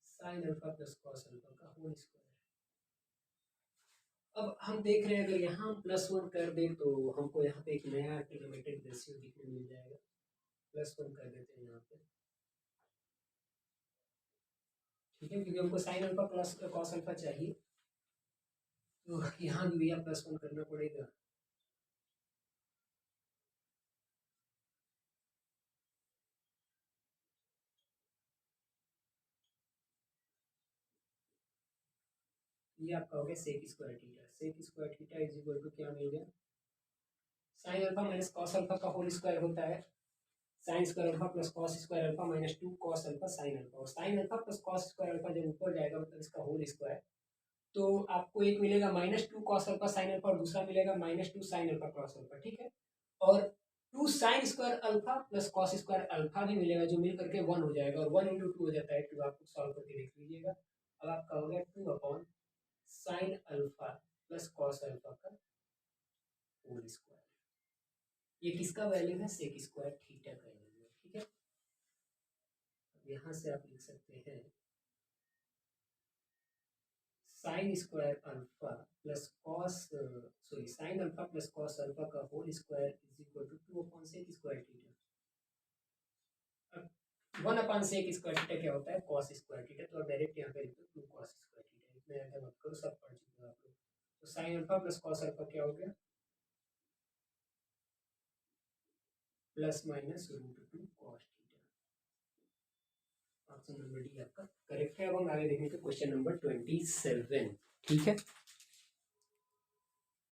sine alpha plus cos alpha का होल स्क्वायर। अब हम देख रहे हैं अगर यहाँ हम +1 कर दें तो हमको यहाँ पे एक नया ट्रिग्नोमेट्रिक रेशियो दिखने मिल जाएगा। +1 कर देते हैं यहाँ पे, ठीक है, क्योंकि हमको sign alpha plus cos alpha चाहिए तो यहाँ भी भैया +1 करना पड़ेगा। ये आपका हो गया sec square theta. Sec square theta is equal to क्या मिल गया, sine alpha minus cos alpha का होल स्क्वायर होता है sine square alpha plus cos square alpha minus 2 cos alpha sine alpha. और sine alpha plus cos square alpha जब ऊपर जाएगा मतलब इसका होल स्क्वायर, तो आपको एक मिलेगा -2 कॉस अल्फा साइन अल्फा और दूसरा मिलेगा -2 साइन अल्फा कॉस अल्फा, ठीक है। और 2 sine square alpha plus cos square alpha भी मिलेगा जो मिल करके 1 हो जाएगा और 1 × 2 हो जाता है 2। आप सॉल्व करके देख लीजिएगा। अब आपका हो गया 2 upon sine alpha plus cos alpha का होल स्क्वायर। ये किसका वैल्यू है, सेक स्क्वायर थीटा का वैल्यू है, ठीक है। अब यहाँ से आप लिख सकते हैं sine square alpha plus cos sine alpha plus cos alpha का whole square is equal to 2 upon sec square theta. अब 1 अपॉन सेक स्क्वायर थीटा क्या होता है, कॉस स्क्वायर थीटा। तो डायरेक्ट यहाँ पे लिख दो 2 कॉस स्क्वायर थीटा, इतना ऐसा मत करो, सब पढ़ चुके हो आप लोग। तो sign alpha plus cos alpha क्या हो गया, ±√2 cos theta. Option number D आपका करेक्ट है। अब हम आगे देखेंगे क्वेश्चन नंबर 27, ठीक है।